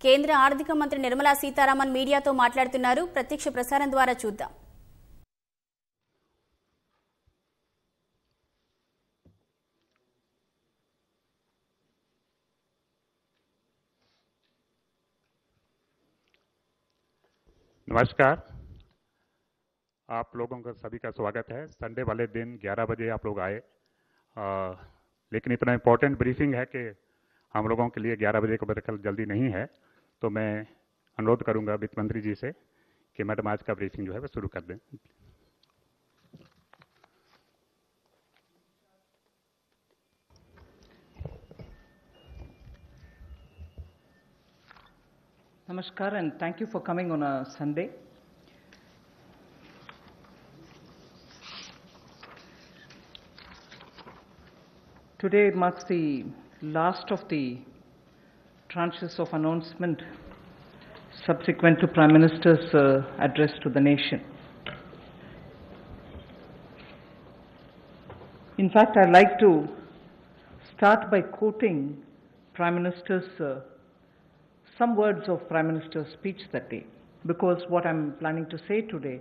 కేంద్ర ఆర్థిక మంత్రి నిర్మలా సీతారామన్ మీడియాతో మాట్లాడుతున్నారు. ప్రత్యక్ష ప్రసారం ద్వారా చూద్దాం. नमस्कार, आप लोगों का सभी का स्वागत है। संडे वाले दिन 11 बजे आप लोग आए, लेकिन इतना इम्पोर्टेंट ब्रीफिंग है कि हम लोगों के लिए 11 बजे को बदल जल्दी नहीं है, तो मैं अनुरोध करूंगा वित्त मंत्री जी से कि मैडम आज का ब्रीफिंग जो है वो शुरू कर दें। Namaskar and thank you for coming on a Sunday. Today marks the last of the tranches of announcement subsequent to Prime Minister's address to the nation. In fact, I'd like to start by quoting Prime Minister's some words of Prime Minister's speech that day, because what I'm planning to say today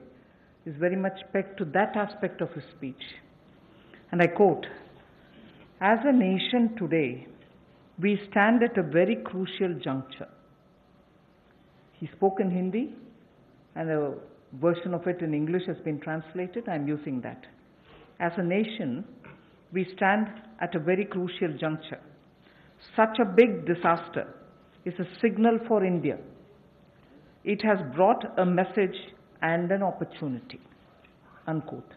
is very much pegged to that aspect of his speech. And I quote, "As a nation today, we stand at a very crucial juncture." He spoke in Hindi, and a version of it in English has been translated. I'm using that. As a nation, we stand at a very crucial juncture. Such a big disaster is a signal for India. It has brought a message and an opportunity, unquote.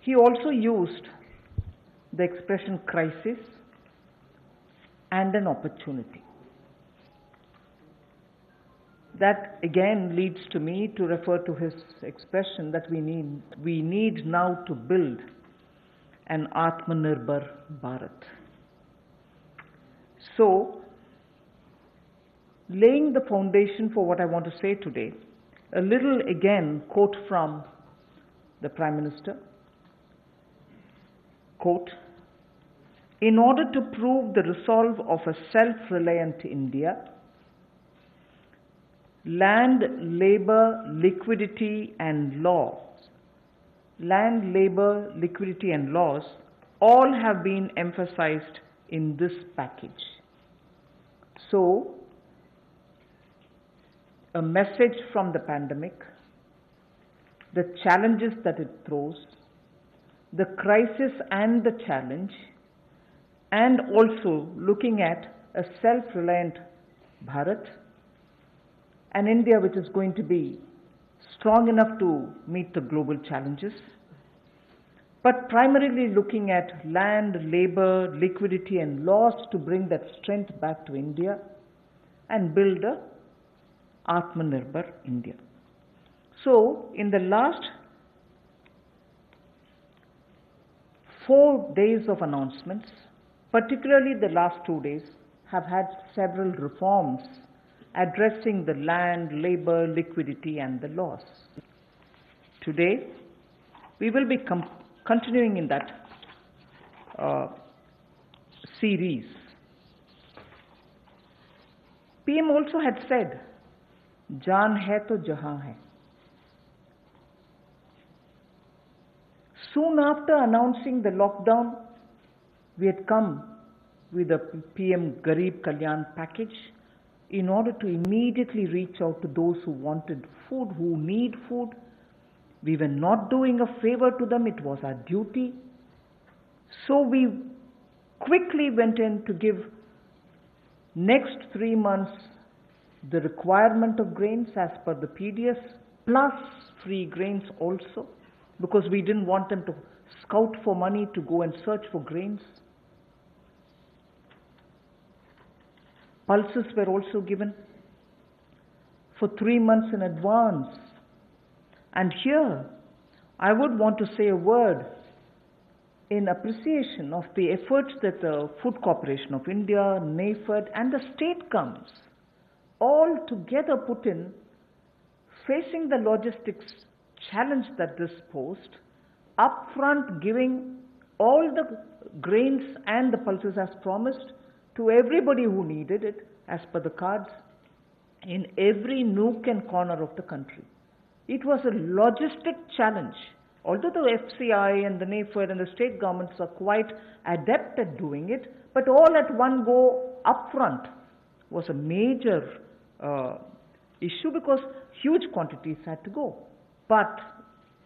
He also used the expression crisis and an opportunity. That again leads to me to refer to his expression that we need now to build an Atmanirbhar Bharat. So, laying the foundation for what I want to say today, a little again quote from the Prime Minister. Quote, "In order to prove the resolve of a self-reliant India, land, labor, liquidity and laws all have been emphasized in this package." So, a message from the pandemic, the challenges that it throws, the crisis and the challenge, and also looking at a self-reliant Bharat, an India which is going to be strong enough to meet the global challenges, but primarily looking at land, labor, liquidity and laws to bring that strength back to India and build a Atmanirbhar India. So, in the last 4 days of announcements, particularly the last 2 days, have had several reforms addressing the land, labor, liquidity and the laws. Today, we will be continuing in that series. PM also had said, "Jaan hai to jahan hai." Soon after announcing the lockdown, we had come with the PM Garib Kalyan package in order to immediately reach out to those who wanted food, who need food. We were not doing a favor to them, it was our duty. So we quickly went in to give next 3 months the requirement of grains as per the PDS, plus free grains also, because we didn't want them to scout for money to go and search for grains. Pulses were also given for 3 months in advance. And here, I would want to say a word in appreciation of the efforts that the Food Corporation of India, NAFED and the state governments all together put in, facing the logistics challenge that this posed, upfront giving all the grains and the pulses as promised, to everybody who needed it as per the cards in every nook and corner of the country. It was a logistic challenge. Although the FCI and the NAFED and the state governments are quite adept at doing it, but all at one go upfront was a major issue because huge quantities had to go. But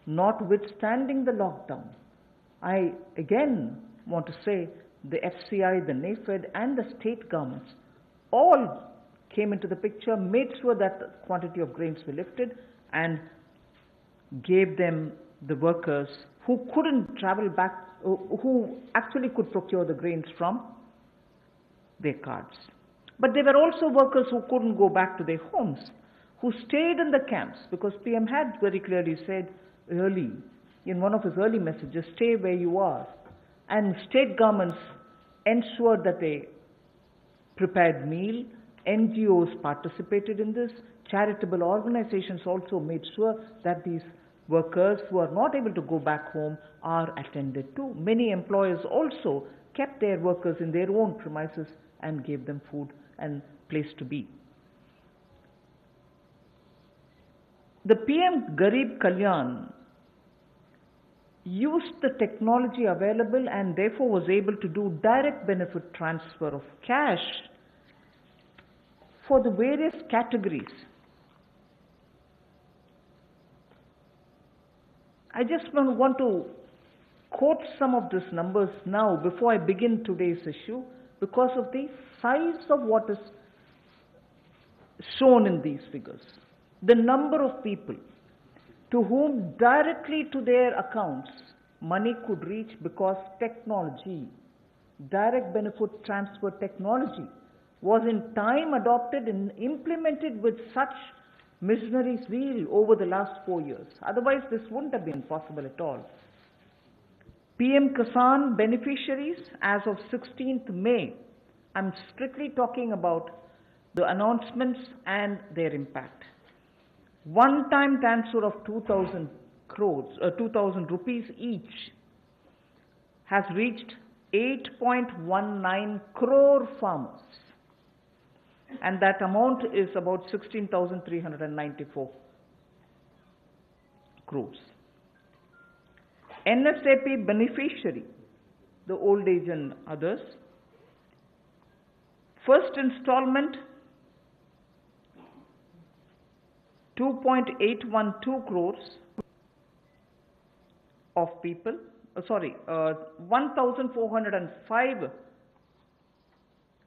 notwithstanding the lockdown, I again want to say the FCI, the NAFED and the state governments all came into the picture, made sure that the quantity of grains were lifted and gave them the workers who couldn't travel back, who actually could procure the grains from their cards. But there were also workers who couldn't go back to their homes, who stayed in the camps, because PM had very clearly said early, in one of his early messages, stay where you are. And state governments ensured that they prepared meal, NGOs participated in this, charitable organizations also made sure that these workers who are not able to go back home are attended to. Many employers also kept their workers in their own premises and gave them food and place to be. The PM Garib Kalyan used the technology available and therefore was able to do direct benefit transfer of cash for the various categories. I just want to quote some of these numbers now before I begin today's issue because of the size of what is shown in these figures. The number of people to whom directly to their accounts money could reach because technology, direct benefit transfer technology, was in time adopted and implemented with such missionary zeal over the last 4 years. Otherwise, this wouldn't have been possible at all. PM Kisan beneficiaries as of 16th May, I'm strictly talking about the announcements and their impact. One-time transfer of 2,000 rupees each has reached 8.19 crore farmers. And that amount is about 16,394 crores. NSAP beneficiary, the old age and others, first installment 2.812 crores of people, 1,405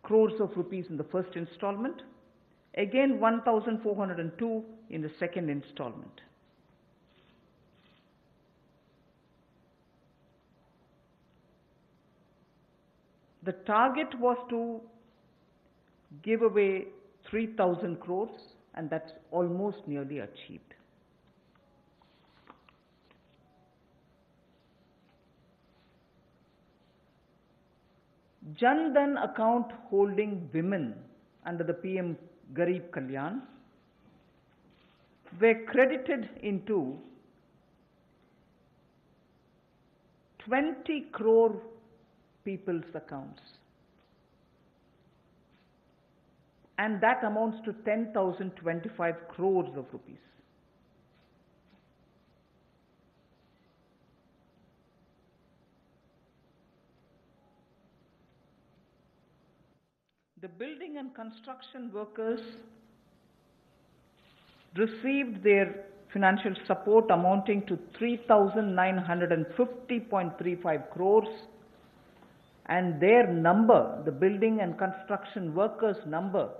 crores of rupees in the first installment, again 1,402 in the second installment. The target was to give away 3,000 crores and that's almost nearly achieved. Jan Dhan account holding women under the PM Garib Kalyan were credited into 20 crore people's accounts. And that amounts to 10,025 crores of rupees. The building and construction workers received their financial support amounting to 3,950.35 crores, and their number, the building and construction workers' number,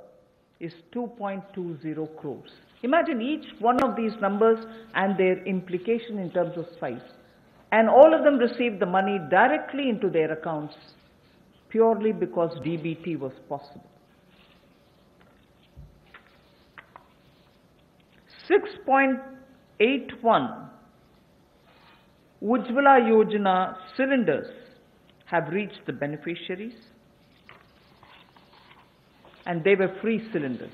is 2.20 crores. Imagine each one of these numbers and their implication in terms of size. And all of them received the money directly into their accounts purely because DBT was possible. 6.81 Ujjwala Yojana cylinders have reached the beneficiaries, and they were free cylinders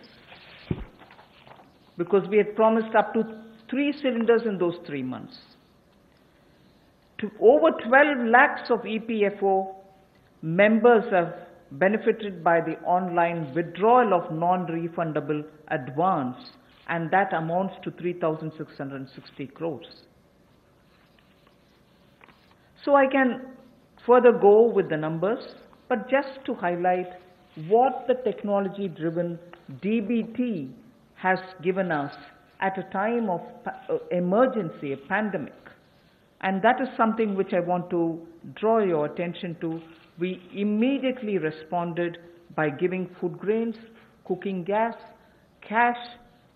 because we had promised up to 3 cylinders in those 3 months. To over 12 lakhs of EPFO members have benefited by the online withdrawal of non-refundable advance, and that amounts to 3,660 crores. So I can further go with the numbers, but just to highlight what the technology-driven DBT has given us at a time of emergency, a pandemic. And that is something which I want to draw your attention to. We immediately responded by giving food grains, cooking gas, cash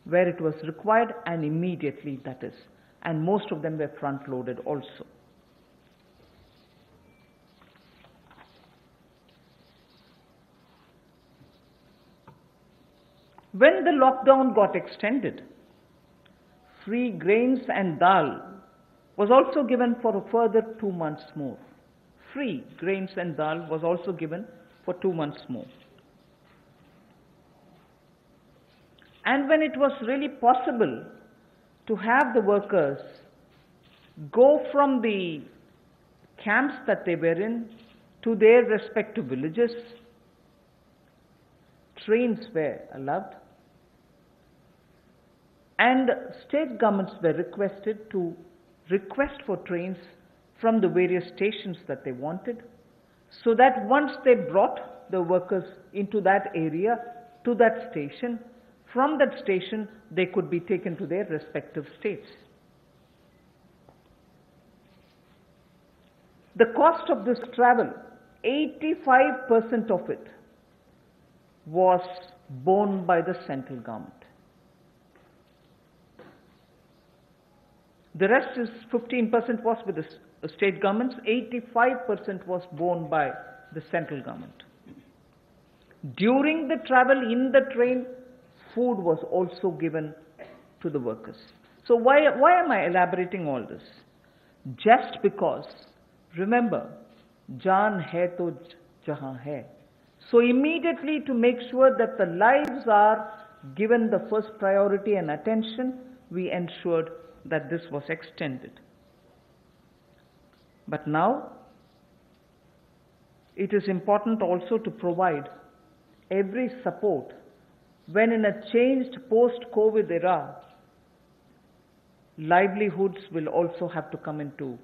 where it was required, and immediately, that is. And most of them were front-loaded also. When the lockdown got extended, free grains and dal was also given for a further 2 months more. Free grains and dal was also given for 2 months more. And when it was really possible to have the workers go from the camps that they were in to their respective villages, trains were allowed. And state governments were requested to request for trains from the various stations that they wanted, so that once they brought the workers into that area, to that station, from that station they could be taken to their respective states. The cost of this travel, 85% of it was borne by the central government. The rest is 15% was with the state governments, 85% was borne by the central government. During the travel in the train, food was also given to the workers. So why am I elaborating all this? Just because, remember, jaan hai to jahan hai. So immediately, to make sure that the lives are given the first priority and attention, we ensured that this was extended. But now, it is important also to provide every support when in a changed post-COVID era, livelihoods will also have to come into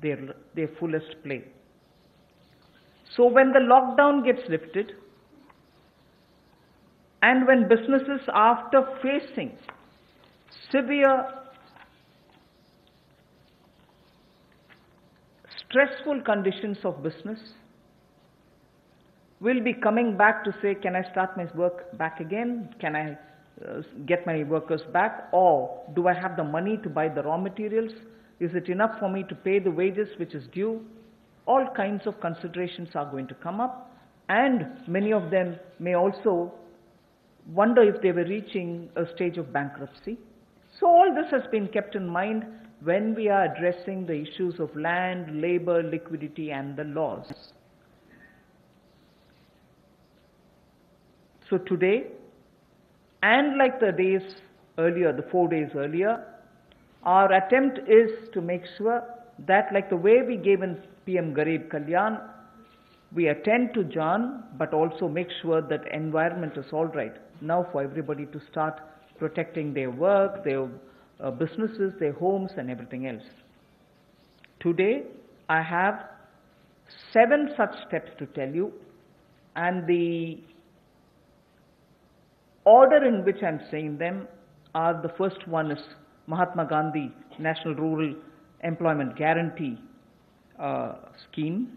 their fullest play. So when the lockdown gets lifted, and when businesses, after facing severe stressful conditions of business, will be coming back to say, can I start my work back again? Can I get my workers back? Or do I have the money to buy the raw materials? Is it enough for me to pay the wages which is due? All kinds of considerations are going to come up, and many of them may also wonder if they were reaching a stage of bankruptcy. So all this has been kept in mind when we are addressing the issues of land, labor, liquidity, and the laws. So today, and like the days earlier, the 4 days earlier, our attempt is to make sure that, like the way we gave in PM Garib Kalyan, we attend to Jaan, but also make sure that environment is all right now for everybody to start protecting their work, their businesses, their homes, and everything else. Today, I have 7 such steps to tell you, and the order in which I'm saying them are: the first one is Mahatma Gandhi National Rural Employment Guarantee Scheme.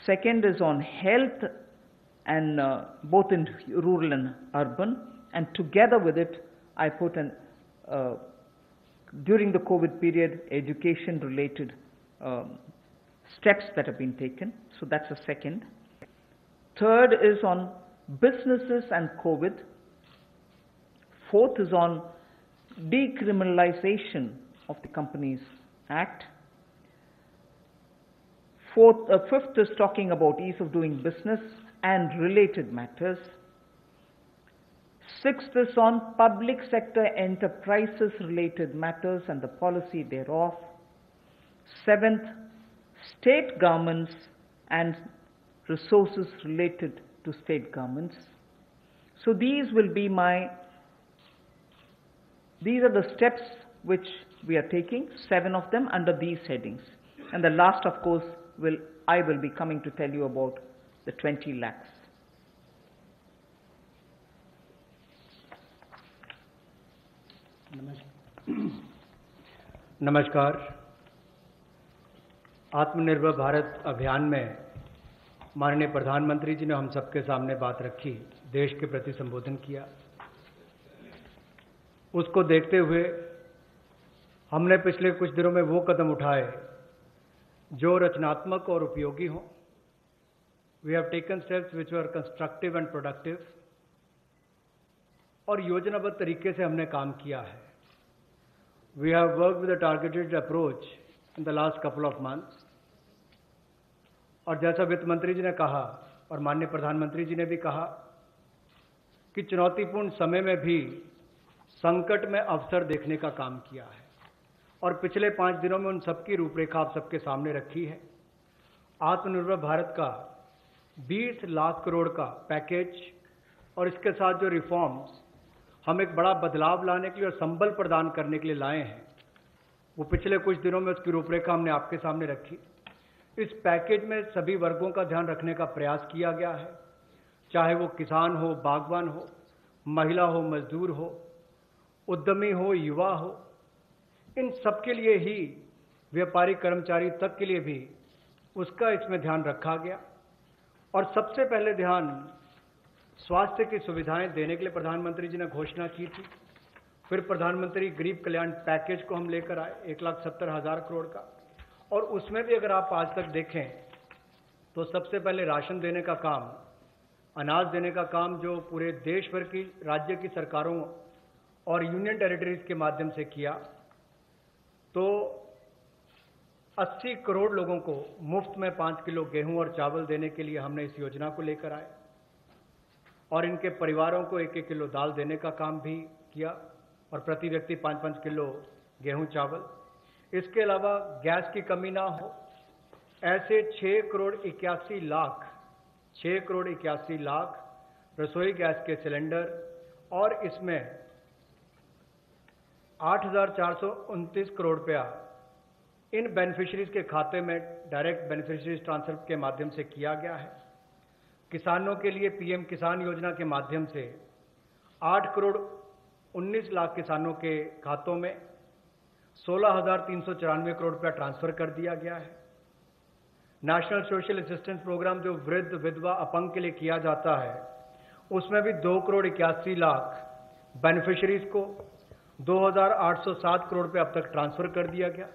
Second is on health, and both in rural and urban. And together with it, I put an during the COVID period, education-related steps that have been taken. So that's the second. Third is on businesses and COVID. Fourth is on decriminalization of the Companies Act. Fifth is talking about ease of doing business and related matters. Sixth is on public sector enterprises related matters and the policy thereof. Seventh, state governments and resources related to state governments. So these are the steps which we are taking, 7 of them under these headings. And the last, of course, I will be coming to tell you about the 20 lakhs. नमस्कार। आत्मनिर्भर भारत अभियान में माननीय प्रधानमंत्री जी ने हम सबके सामने बात रखी, देश के प्रति संबोधन किया। उसको देखते हुए हमने पिछले कुछ दिनों में वो कदम उठाए जो रचनात्मक और उपयोगी हों। We have taken steps which were constructive and productive, और योजनाबद्ध तरीके से हमने काम किया है। We have worked with a targeted approach in the last couple of months, और जैसा वित्त मंत्री जी ने कहा और माननीय प्रधानमंत्री जी ने भी कहा कि चुनौतीपूर्ण समय में भी संकट में अवसर देखने का काम किया है, और पिछले 5 दिनों में उन सबकी रूपरेखा आप सबके सामने रखी है। आत्मनिर्भर भारत का 20 लाख करोड़ का पैकेज और इसके साथ जो रिफॉर्म्स हम एक बड़ा बदलाव लाने के लिए और संबल प्रदान करने के लिए लाए हैं, वो पिछले कुछ दिनों में उसकी रूपरेखा हमने आपके सामने रखी। इस पैकेज में सभी वर्गों का ध्यान रखने का प्रयास किया गया है, चाहे वो किसान हो, बागवान हो, महिला हो, मजदूर हो, उद्यमी हो, युवा हो, इन सबके लिए ही, व्यापारी कर्मचारी तक के लिए भी उसका इसमें ध्यान रखा गया। और सबसे पहले ध्यान स्वास्थ्य की सुविधाएं देने के लिए प्रधानमंत्री जी ने घोषणा की थी। फिर प्रधानमंत्री गरीब कल्याण पैकेज को हम लेकर आए 1,70,000 करोड़ का, और उसमें भी अगर आप आज तक देखें तो सबसे पहले राशन देने का काम, अनाज देने का काम जो पूरे देश भर की राज्य की सरकारों और यूनियन टेरिटरीज के माध्यम से किया, तो 80 करोड़ लोगों को मुफ्त में 5 किलो गेहूं और चावल देने के लिए हमने इस योजना को लेकर आए, और इनके परिवारों को 1-1 किलो दाल देने का काम भी किया, और प्रति व्यक्ति 5-5 किलो गेहूं चावल। इसके अलावा गैस की कमी ना हो, ऐसे 6 करोड़ 81 लाख रसोई गैस के सिलेंडर, और इसमें 8,429 करोड़ रुपया इन बेनिफिशरीज के खाते में डायरेक्ट बेनिफिशरीज ट्रांसफर के माध्यम से किया गया है। किसानों के लिए पीएम किसान योजना के माध्यम से 8 करोड़ 19 लाख किसानों के खातों में 16,394 करोड़ रुपया ट्रांसफर कर दिया गया है। नेशनल सोशल असिस्टेंस प्रोग्राम जो वृद्ध, विधवा, अपंग के लिए किया जाता है, उसमें भी 2 करोड़ 81 लाख बेनिफिशरीज को 2,807 करोड़ रुपये अब तक ट्रांसफर कर दिया गया।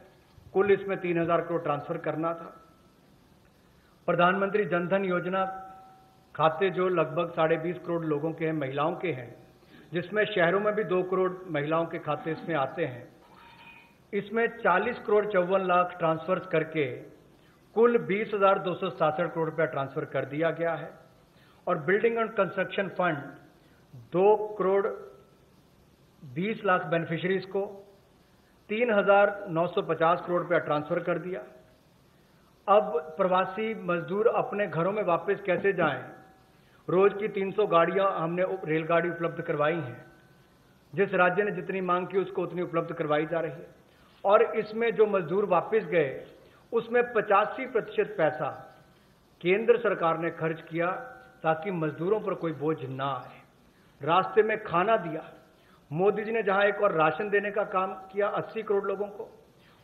कुल इसमें 3,000 करोड़ ट्रांसफर करना था। प्रधानमंत्री जनधन योजना खाते जो लगभग 20.5 करोड़ लोगों के हैं, महिलाओं के हैं, जिसमें शहरों में भी 2 करोड़ महिलाओं के खाते इसमें आते हैं, इसमें 40 करोड़ 54 लाख ट्रांसफर करके कुल 20,267 करोड़ रुपया ट्रांसफर कर दिया गया है। और building and construction fund 2 crore 20 lakh beneficiaries को 3,950 करोड़ रुपया ट्रांसफर कर दिया। अब प्रवासी मजदूर अपने घरों में वापस कैसे जाएं? रोज की 300 गाड़ियां हमने रेलगाड़ी उपलब्ध करवाई हैं। जिस राज्य ने जितनी मांग की उसको उतनी उपलब्ध करवाई जा रही है। और इसमें जो मजदूर वापस गए उसमें 85% पैसा केंद्र सरकार ने खर्च किया ताकि मजदूरों पर कोई बोझ ना आए। रास्ते में खाना दिया। मोदी जी ने जहां एक और राशन देने का काम किया 80 करोड़ लोगों को,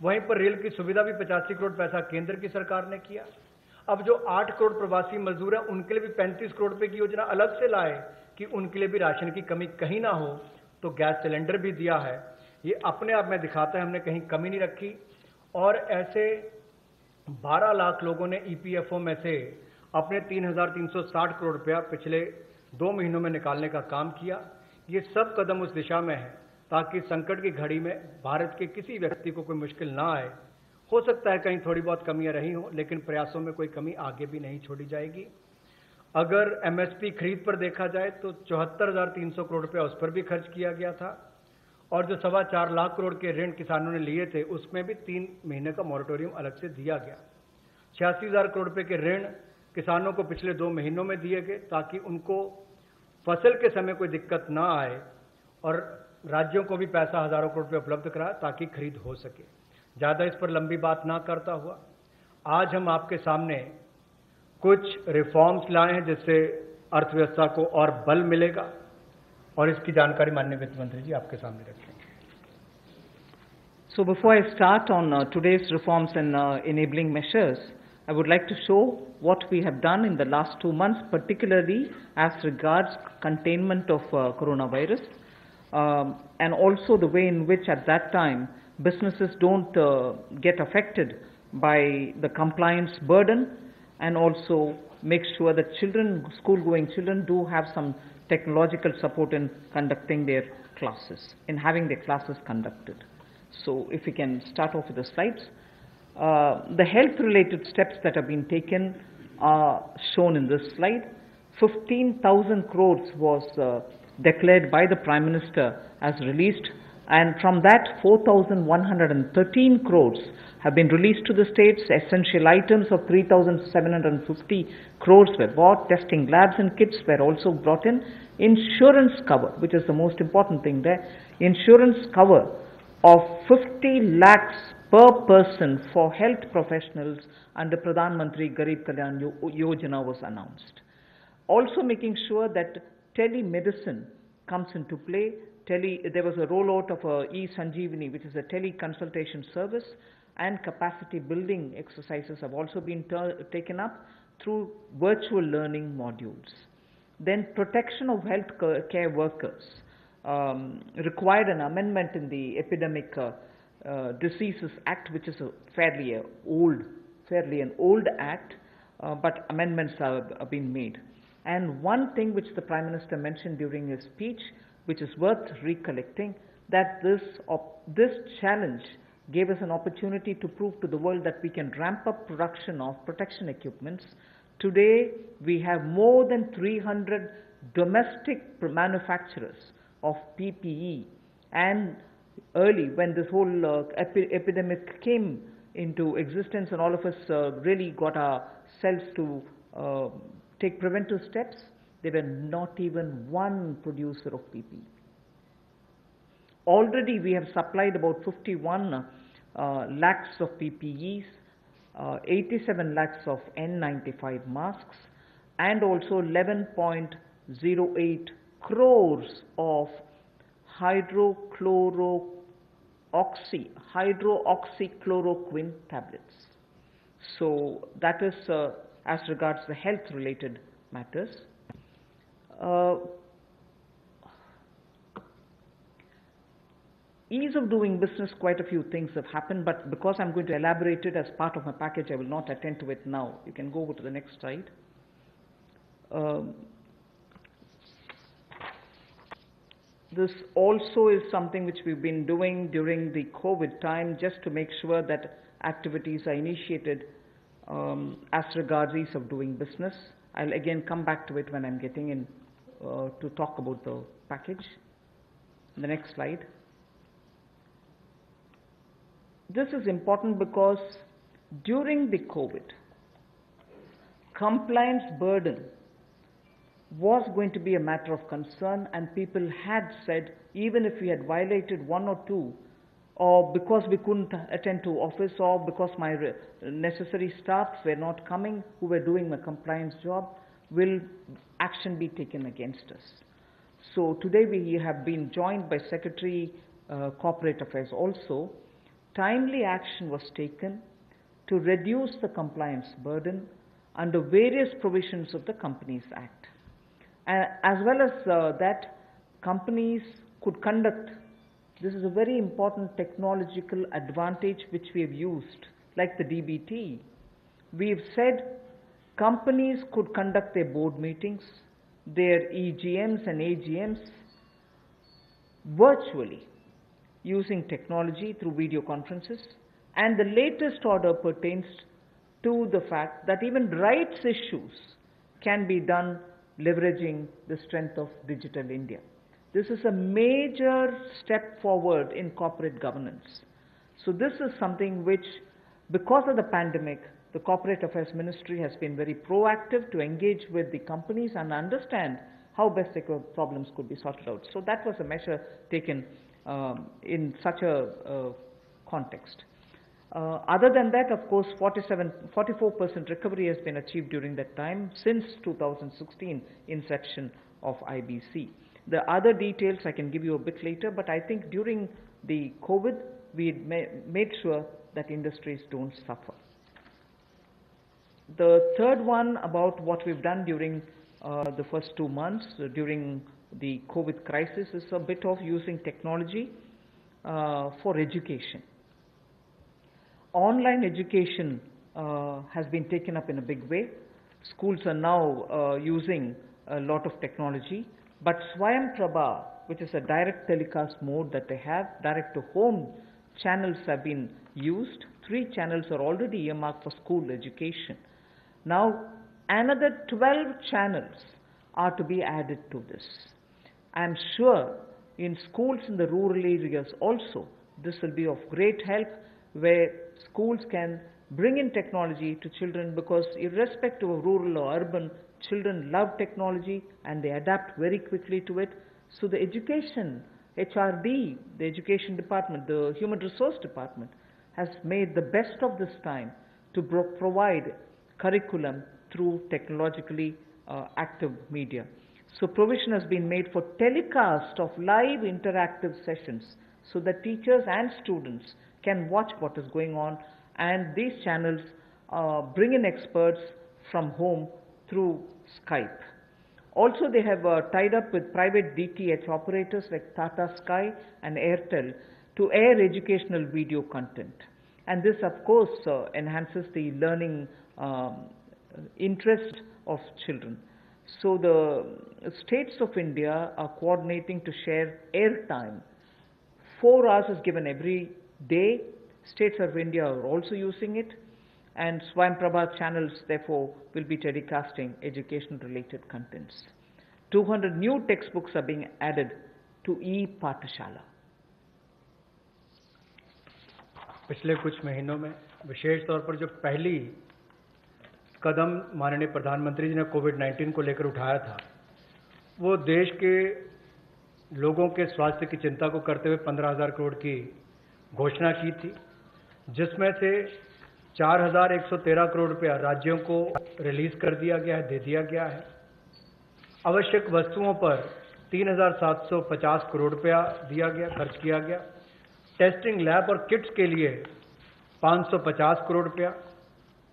वहीं पर रेल की सुविधा भी 85 करोड़ पैसा केंद्र की सरकार ने किया। अब जो 8 करोड़ प्रवासी मजदूर हैं उनके लिए भी 35 करोड़ रुपए की योजना अलग से लाए कि उनके लिए भी राशन की कमी कहीं ना हो। तो गैस सिलेंडर भी दिया है। ये अपने आप में दिखाता है हमने कहीं कमी नहीं रखी। और ऐसे 12 लाख लोगों ने ईपीएफओ में से अपने 3,360 करोड़ रुपया पिछले 2 महीनों में निकालने का काम किया। ये सब कदम उस दिशा में है ताकि संकट की घड़ी में भारत के किसी व्यक्ति को कोई मुश्किल ना आए। हो सकता है कहीं थोड़ी बहुत कमियां रही हों, लेकिन प्रयासों में कोई कमी आगे भी नहीं छोड़ी जाएगी। अगर एमएसपी खरीद पर देखा जाए तो 74,300 करोड़ रुपया उस पर भी खर्च किया गया था। और जो 4.25 लाख करोड़ के ऋण किसानों ने लिए थे उसमें भी 3 महीने का मॉरेटोरियम अलग से दिया गया। 86,000 करोड़ रुपए के ऋण किसानों को पिछले 2 महीनों में दिए गए ताकि उनको फसल के समय कोई दिक्कत ना आए, और राज्यों को भी पैसा हजारों करोड़ रुपये उपलब्ध कराया ताकि खरीद हो सके। ज़्यादा इस पर लंबी बात ना करता हुआ आज हम आपके सामने कुछ रिफॉर्म्स लाए हैं जिससे अर्थव्यवस्था को और बल मिलेगा, और इसकी जानकारी माननीय वित्त मंत्री जी आपके सामने रखेंगे। So before I start on today's reforms and enabling measures, I would like to show what we have done in the last 2 months, particularly as regards containment of coronavirus, and also the way in which at that time businesses don't get affected by the compliance burden, and also make sure that children, school-going children, do have some technological support in conducting their classes, in having their classes conducted. So if we can start off with the slides. The health-related steps that have been taken are shown in this slide. 15,000 crores was declared by the Prime Minister as released, and from that 4,113 crores have been released to the states. Essential items of 3,750 crores were bought. Testing labs and kits were also brought in. Insurance cover, which is the most important thing there, insurance cover of 50 lakhs per person for health professionals under Pradhan Mantri Garib Kalyan Yojana was announced. Also making sure that telemedicine comes into play. There was a rollout of e-Sanjeevani, which is a teleconsultation service, and capacity building exercises have also been taken up through virtual learning modules. Then protection of health care workers required an amendment in the Epidemic Diseases Act, which is a fairly an old act, but amendments have been made. And one thing which the Prime Minister mentioned during his speech, which is worth recollecting, that this challenge gave us an opportunity to prove to the world that we can ramp up production of protection equipments. Today, we have more than 300 domestic manufacturers of PPE, and early when this whole epidemic came into existence and all of us really got ourselves to take preventive steps, there were not even one producer of PPE. Already we have supplied about 51 lakhs of PPEs, 87 lakhs of N95 masks, and also 11.08 crores of hydroxychloroquine tablets. So that is as regards the health related matters. Ease of doing business, quite a few things have happened, but because I'm going to elaborate it as part of my package, I will not attend to it now. You can go to the next slide. This also is something which we've been doing during the COVID time, just to make sure that activities are initiated as regards ease of doing business. I'll again come back to it when I'm getting in to talk about the package. The next slide. This is important because during the COVID, compliance burden was going to be a matter of concern, and people had said, even if we had violated one or two, or because we couldn't attend to office, or because my necessary staffs were not coming who were doing my compliance job, will action be taken against us. So today we have been joined by Secretary Corporate Affairs also. Timely action was taken to reduce the compliance burden under various provisions of the Companies Act. As well as that, companies could conduct, this is a very important technological advantage which we have used, like the DBT. We have said companies could conduct their board meetings, their EGMs and AGMs virtually using technology through video conferences, and the latest order pertains to the fact that even rights issues can be done leveraging the strength of Digital India. This is a major step forward in corporate governance. So this is something which, because of the pandemic, the Corporate Affairs Ministry has been very proactive to engage with the companies and understand how best the problems could be sorted out. So that was a measure taken in such a context. Other than that, of course, 44% recovery has been achieved during that time since 2016 inception of IBC. The other details I can give you a bit later, but I think during the COVID, we made sure that industries don't suffer. The third one about what we've done during the first 2 months during the COVID crisis is a bit of using technology for education. Online education has been taken up in a big way. Schools are now using a lot of technology, but Swayam Prabha, which is a direct telecast mode that they have, direct to home channels have been used. 3 channels are already earmarked for school education. Now another 12 channels are to be added to this. I am sure in schools in the rural areas also this will be of great help, where schools can bring in technology to children, because irrespective of rural or urban, children love technology and they adapt very quickly to it. So the education, HRD, the education department, the human resource department has made the best of this time to provide curriculum through technologically active media. So provision has been made for telecast of live interactive sessions so that teachers and students can watch what is going on, and these channels bring in experts from home through Skype. Also they have tied up with private DTH operators like Tata Sky and Airtel to air educational video content. And this of course enhances the learning interest of children. So the states of India are coordinating to share airtime. 4 hours is given every day. States of India are also using it, and Swayam Prabha channels therefore will be telecasting education related contents. 200 new textbooks are being added to e-Pathshala. पिछले कुछ महीनों में विशेष तौर पर जो पहली कदम माननीय प्रधानमंत्री जी ने कोविड-19 को लेकर उठाया था, वो देश के लोगों के स्वास्थ्य की चिंता को करते हुए 15,000 करोड़ की घोषणा की थी, जिसमें से 4,113 करोड़ रुपया राज्यों को रिलीज कर दिया गया है, दे दिया गया है। आवश्यक वस्तुओं पर 3,750 करोड़ रुपया दिया गया, खर्च किया गया। टेस्टिंग लैब और किट्स के लिए 550 करोड़ रुपया,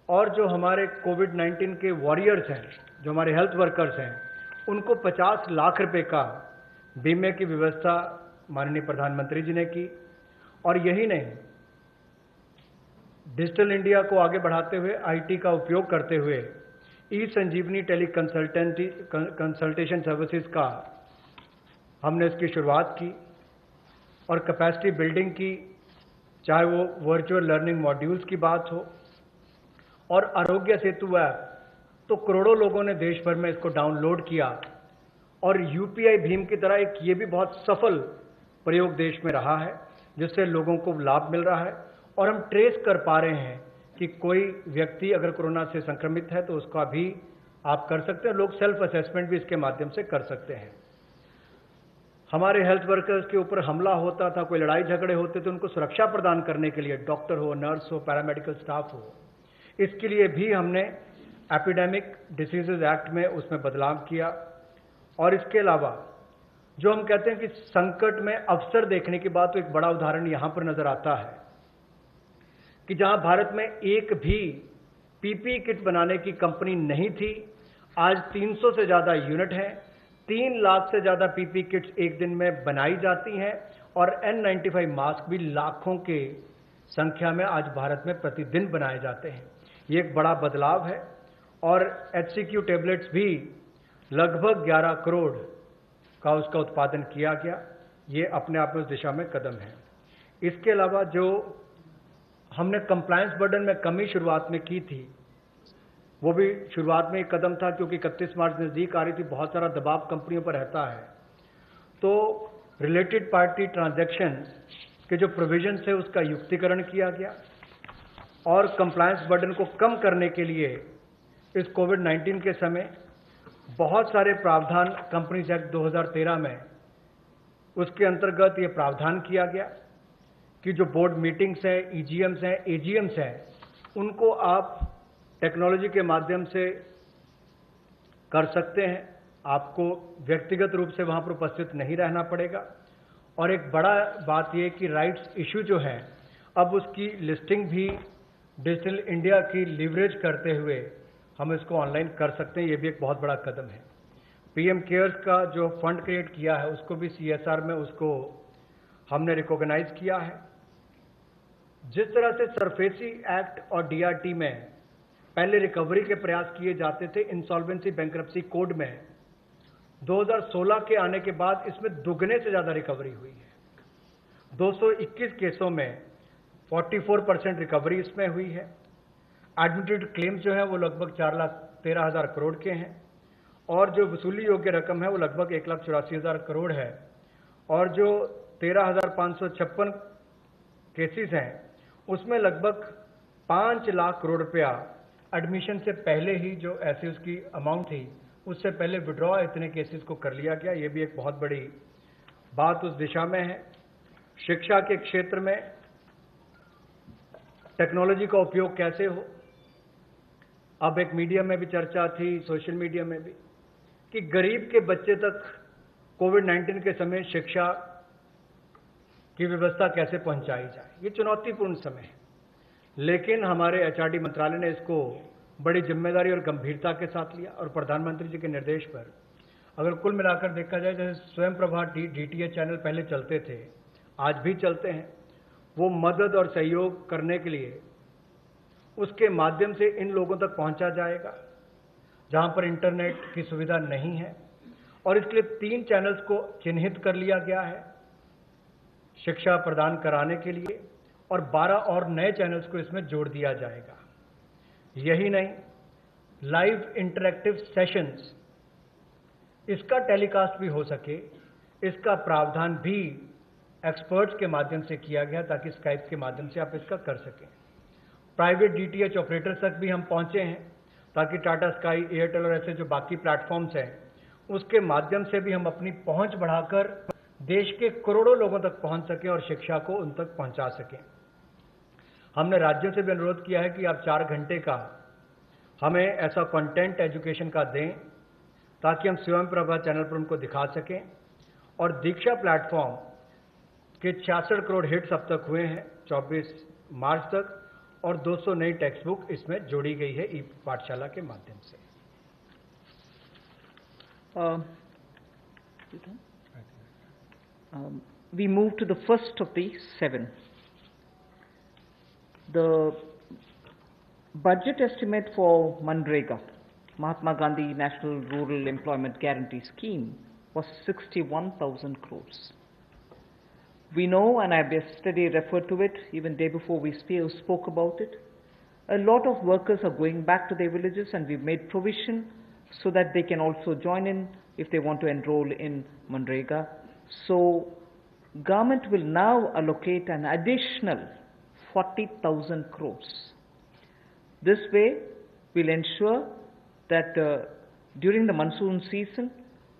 और जो हमारे कोविड-19 के वॉरियर्स हैं, जो हमारे हेल्थ वर्कर्स हैं, उनको 50 लाख रुपए का बीमे की व्यवस्था माननीय प्रधानमंत्री जी ने की। और यही नहीं, डिजिटल इंडिया को आगे बढ़ाते हुए आईटी का उपयोग करते हुए ई संजीवनी टेली कंसल्टेशन सर्विसेज का हमने इसकी शुरुआत की, और कैपेसिटी बिल्डिंग की, चाहे वो वर्चुअल लर्निंग मॉड्यूल्स की बात हो और आरोग्य सेतु ऐप, तो करोड़ों लोगों ने देश भर में इसको डाउनलोड किया, और यूपीआई भीम की तरह एक ये भी बहुत सफल प्रयोग देश में रहा है, जिससे लोगों को लाभ मिल रहा है। और हम ट्रेस कर पा रहे हैं कि कोई व्यक्ति अगर कोरोना से संक्रमित है तो उसका भी आप कर सकते हैं, लोग सेल्फ असेसमेंट भी इसके माध्यम से कर सकते हैं। हमारे हेल्थ वर्कर्स के ऊपर हमला होता था, कोई लड़ाई झगड़े होते थे, उनको सुरक्षा प्रदान करने के लिए डॉक्टर हो, नर्स हो, पैरामेडिकल स्टाफ हो, इसके लिए भी हमने एपिडेमिक डिसीजेज एक्ट में उसमें बदलाव किया। और इसके अलावा जो हम कहते हैं कि संकट में अवसर देखने की बात, तो एक बड़ा उदाहरण यहां पर नजर आता है कि जहां भारत में एक भी पीपीई किट बनाने की कंपनी नहीं थी, आज 300 से ज्यादा यूनिट हैं, 3 लाख से ज्यादा पीपीई किट्स एक दिन में बनाई जाती हैं, और N95 मास्क भी लाखों के संख्या में आज भारत में प्रतिदिन बनाए जाते हैं। ये एक बड़ा बदलाव है। और HCQ टेबलेट्स भी लगभग 11 करोड़ का उसका उत्पादन किया गया। ये अपने आप में उस दिशा में कदम है। इसके अलावा जो हमने कंप्लायंस बर्डन में कमी शुरुआत में की थी, वो भी शुरुआत में एक कदम था, क्योंकि 31 मार्च नजदीक आ रही थी, बहुत सारा दबाव कंपनियों पर रहता है। तो रिलेटेड पार्टी ट्रांजैक्शन के जो प्रोविजन है उसका युक्तिकरण किया गया, और कंप्लायंस बर्डन को कम करने के लिए इस कोविड-19 के समय बहुत सारे प्रावधान कंपनीज एक्ट 2013 में उसके अंतर्गत ये प्रावधान किया गया कि जो बोर्ड मीटिंग्स हैं, ईजीएम्स हैं, एजीएम्स हैं, उनको आप टेक्नोलॉजी के माध्यम से कर सकते हैं। आपको व्यक्तिगत रूप से वहां पर उपस्थित नहीं रहना पड़ेगा। और एक बड़ा बात यह कि राइट्स इशू जो है, अब उसकी लिस्टिंग भी डिजिटल इंडिया की लीवरेज करते हुए हम इसको ऑनलाइन कर सकते हैं। ये भी एक बहुत बड़ा कदम है। पीएम केयर्स का जो फंड क्रिएट किया है उसको भी सीएसआर में उसको हमने रिकॉग्नाइज किया है। जिस तरह से सरफेसी एक्ट और डीआरटी में पहले रिकवरी के प्रयास किए जाते थे, इंसॉल्वेंसी बैंक्रप्सी कोड में 2016 के आने के बाद इसमें दुगने से ज्यादा रिकवरी हुई है। 221 केसों में 44% रिकवरी इसमें हुई है। एडमिटेड क्लेम्स जो है वो लगभग 4,13,000 करोड़ के हैं और जो वसूली योग्य रकम है वो लगभग 1,84,000 करोड़ है। और जो 13,556 केसेस हैं उसमें लगभग 5 लाख करोड़ रुपया एडमिशन से पहले ही जो ऐसी उसकी अमाउंट थी उससे पहले विड्रॉ इतने केसेस को कर लिया गया। ये भी एक बहुत बड़ी बात उस दिशा में है। शिक्षा के क्षेत्र में टेक्नोलॉजी का उपयोग कैसे हो, अब एक मीडिया में भी चर्चा थी, सोशल मीडिया में भी, कि गरीब के बच्चे तक कोविड-19 के समय शिक्षा की व्यवस्था कैसे पहुंचाई जाए। ये चुनौतीपूर्ण समय है, लेकिन हमारे एचआरडी मंत्रालय ने इसको बड़ी जिम्मेदारी और गंभीरता के साथ लिया और प्रधानमंत्री जी के निर्देश पर अगर कुल मिलाकर देखा जाए, जैसे स्वयं प्रभा डीटीएच चैनल पहले चलते थे, आज भी चलते हैं, वो मदद और सहयोग करने के लिए उसके माध्यम से इन लोगों तक पहुंचा जाएगा जहां पर इंटरनेट की सुविधा नहीं है। और इसके लिए 3 चैनल्स को चिन्हित कर लिया गया है शिक्षा प्रदान कराने के लिए और 12 और नए चैनल्स को इसमें जोड़ दिया जाएगा। यही नहीं, लाइव इंटरैक्टिव सेशंस इसका टेलीकास्ट भी हो सके, इसका प्रावधान भी एक्सपर्ट्स के माध्यम से किया गया ताकि स्काइप के माध्यम से आप इसका कर सकें। प्राइवेट डीटीएच ऑपरेटर्स तक भी हम पहुंचे हैं ताकि टाटा स्काई, एयरटेल और ऐसे जो बाकी प्लेटफॉर्म्स हैं उसके माध्यम से भी हम अपनी पहुंच बढ़ाकर देश के करोड़ों लोगों तक पहुंच सकें और शिक्षा को उन तक पहुंचा सकें। हमने राज्यों से भी अनुरोध किया है कि आप 4 घंटे का हमें ऐसा कंटेंट एजुकेशन का दें ताकि हम स्वयं प्रभा चैनल पर उनको दिखा सकें। और दीक्षा प्लेटफॉर्म के 66 करोड़ हिट्स अब तक हुए हैं 24 मार्च तक और 200 नई टेक्स्ट बुक इसमें जोड़ी गई है ई पाठशाला के माध्यम से। We move to the first of the 7. The budget estimate for Manrega, Mahatma Gandhi National Rural Employment Guarantee Scheme, was 61,000 crores. We know, and I yesterday referred to it, even day before we spoke about it, a lot of workers are going back to their villages and we've made provision so that they can also join in if they want to enroll in Manrega. So, government will now allocate an additional 40,000 crores. This way, we'll ensure that during the monsoon season,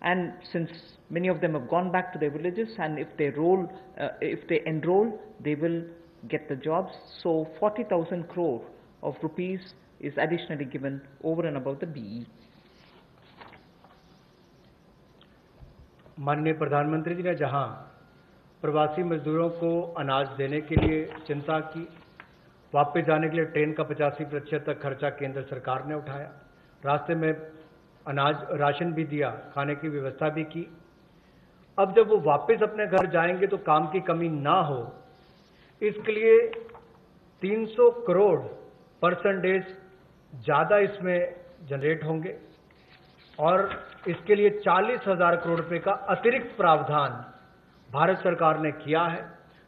and since many of them have gone back to their villages, and if they enroll, they will get the jobs. So 40,000 crore of rupees is additionally given over and above the BE. माननीय प्रधानमंत्री जी ने जहां प्रवासी मजदूरों को अनाज देने के लिए चिंता की, वापस जाने के लिए ट्रेन का 85% तक खर्चा केंद्र सरकार ने उठाया, रास्ते में अनाज राशन भी दिया, खाने की व्यवस्था भी की। अब जब वो वापस अपने घर जाएंगे तो काम की कमी ना हो, इसके लिए 300 करोड़ % ज़्यादा इसमें जनरेट होंगे और इसके लिए 40,000 करोड़ रुपए का अतिरिक्त प्रावधान भारत सरकार ने किया है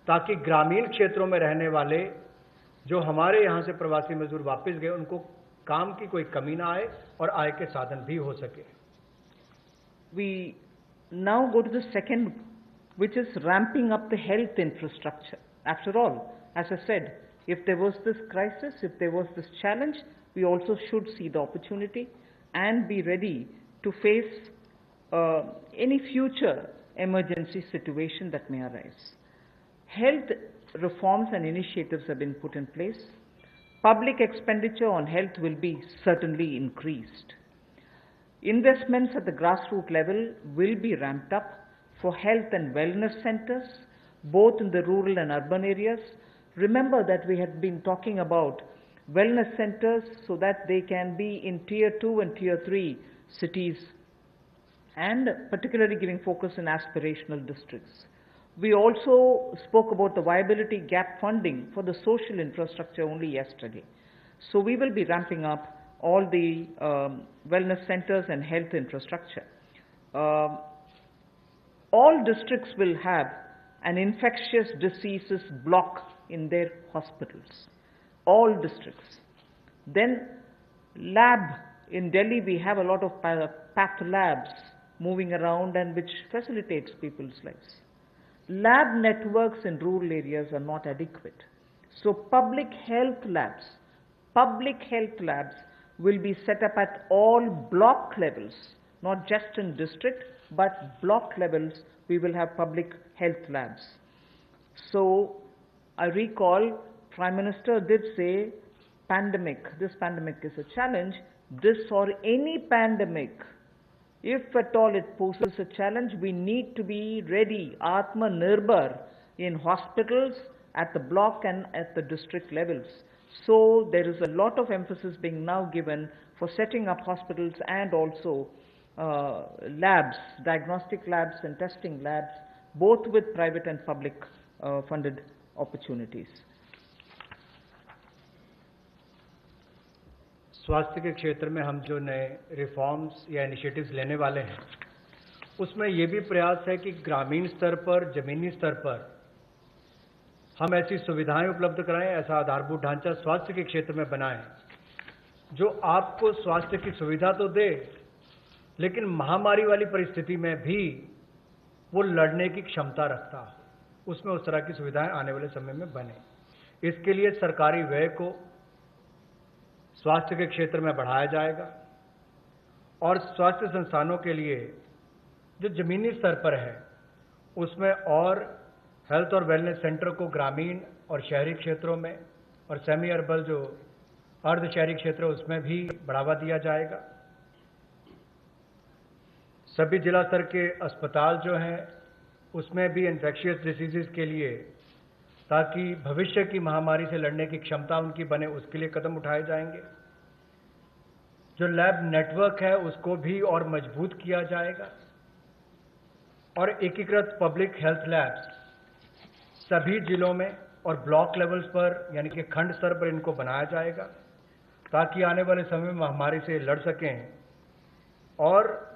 ताकि ग्रामीण क्षेत्रों में रहने वाले जो हमारे यहाँ से प्रवासी मजदूर वापस गए उनको काम की कोई कमी ना आए और आय के साधन भी हो सके। We now go to the second, which is ramping up the health infrastructure. After all, as I said, If there was this crisis, if there was this challenge, we also should see the opportunity and be ready to face any future emergency situation that may arise. Health reforms and initiatives have been put in place. Public expenditure on health will be certainly increased. Investments at the grassroots level will be ramped up for health and wellness centers, both in the rural and urban areas. Remember that we had been talking about wellness centers so that they can be in Tier 2 and Tier 3 cities, and particularly giving focus in aspirational districts. We also spoke about the viability gap funding for the social infrastructure only yesterday. So we will be ramping up all the wellness centers and health infrastructure. All districts will have an infectious diseases block in their hospitals. All districts. Then lab, in Delhi we have a lot of path labs moving around and which facilitates people's lives. Lab networks in rural areas are not adequate. So public health labs will be set up at all block levels, not just in district, but block levels we will have public health labs. So I recall Prime Minister did say this pandemic is a challenge. This or any pandemic, if at all it poses a challenge, we need to be ready, Atmanirbhar, in hospitals, at the block and at the district levels. So there is a lot of emphasis being now given for setting up hospitals and also labs, diagnostic labs and testing labs, both with private and public funded opportunities. स्वास्थ्य के क्षेत्र में हम जो नए reforms या initiatives लेने वाले हैं, उसमें ये भी प्रयास है कि ग्रामीण स्तर पर, जमीनी स्तर पर हम ऐसी सुविधाएं उपलब्ध कराएं, ऐसा आधारभूत ढांचा स्वास्थ्य के क्षेत्र में बनाएं जो आपको स्वास्थ्य की सुविधा तो दे, लेकिन महामारी वाली परिस्थिति में भी वो लड़ने की क्षमता रखता हो। उसमें उस तरह की सुविधाएं आने वाले समय में बने। इसके लिए सरकारी व्यय को स्वास्थ्य के क्षेत्र में बढ़ाया जाएगा और स्वास्थ्य संस्थानों के लिए जो जमीनी स्तर पर है उसमें और हेल्थ और वेलनेस सेंटर को ग्रामीण और शहरी क्षेत्रों में और सेमी अर्बन जो अर्ध शहरी क्षेत्र है उसमें भी बढ़ावा दिया जाएगा। सभी जिला स्तर के अस्पताल जो हैं उसमें भी इन्फेक्शियस डिसीजेस के लिए, ताकि भविष्य की महामारी से लड़ने की क्षमता उनकी बने, उसके लिए कदम उठाए जाएंगे। जो लैब नेटवर्क है उसको भी और मजबूत किया जाएगा और एकीकृत पब्लिक हेल्थ लैब्स सभी जिलों में और ब्लॉक लेवल्स पर यानी कि खंड स्तर पर इनको बनाया जाएगा ताकि आने वाले समय में महामारी से लड़ सकें। और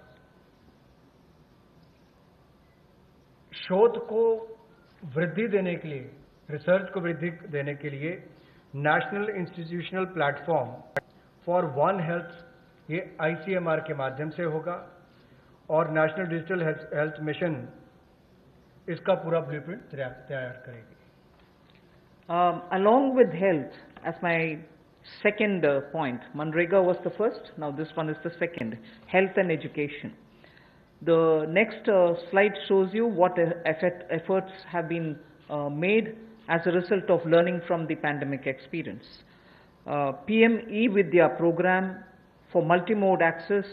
शोध को वृद्धि देने के लिए, रिसर्च को वृद्धि देने के लिए national institutional platform for one health, ये ICMR के माध्यम से होगा और नेशनल डिजिटल हेल्थ मिशन इसका पूरा ब्लूप्रिंट तैयार करेगी। Along with health, as my second point, Manrega was the first, now this one is the second, health and education. The next slide shows you what efforts have been made as a result of learning from the pandemic experience. PM eVidya program for multimode access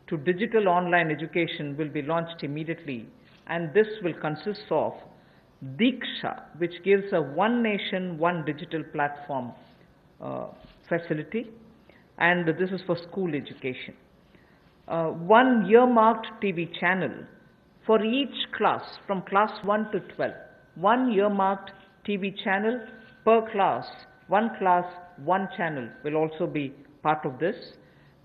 to digital online education will be launched immediately, and this will consist of Diksha, which gives a one nation, one digital platform facility, and this is for school education. One earmarked TV channel for each class from class 1 to 12. One earmarked TV channel per class, one channel will also be part of this.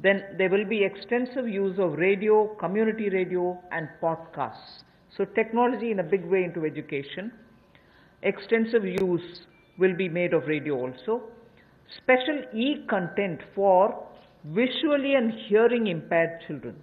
Then there will be extensive use of radio, community radio and podcasts. So technology in a big way into education. Extensive use will be made of radio also. Special e-content for visually and hearing impaired children.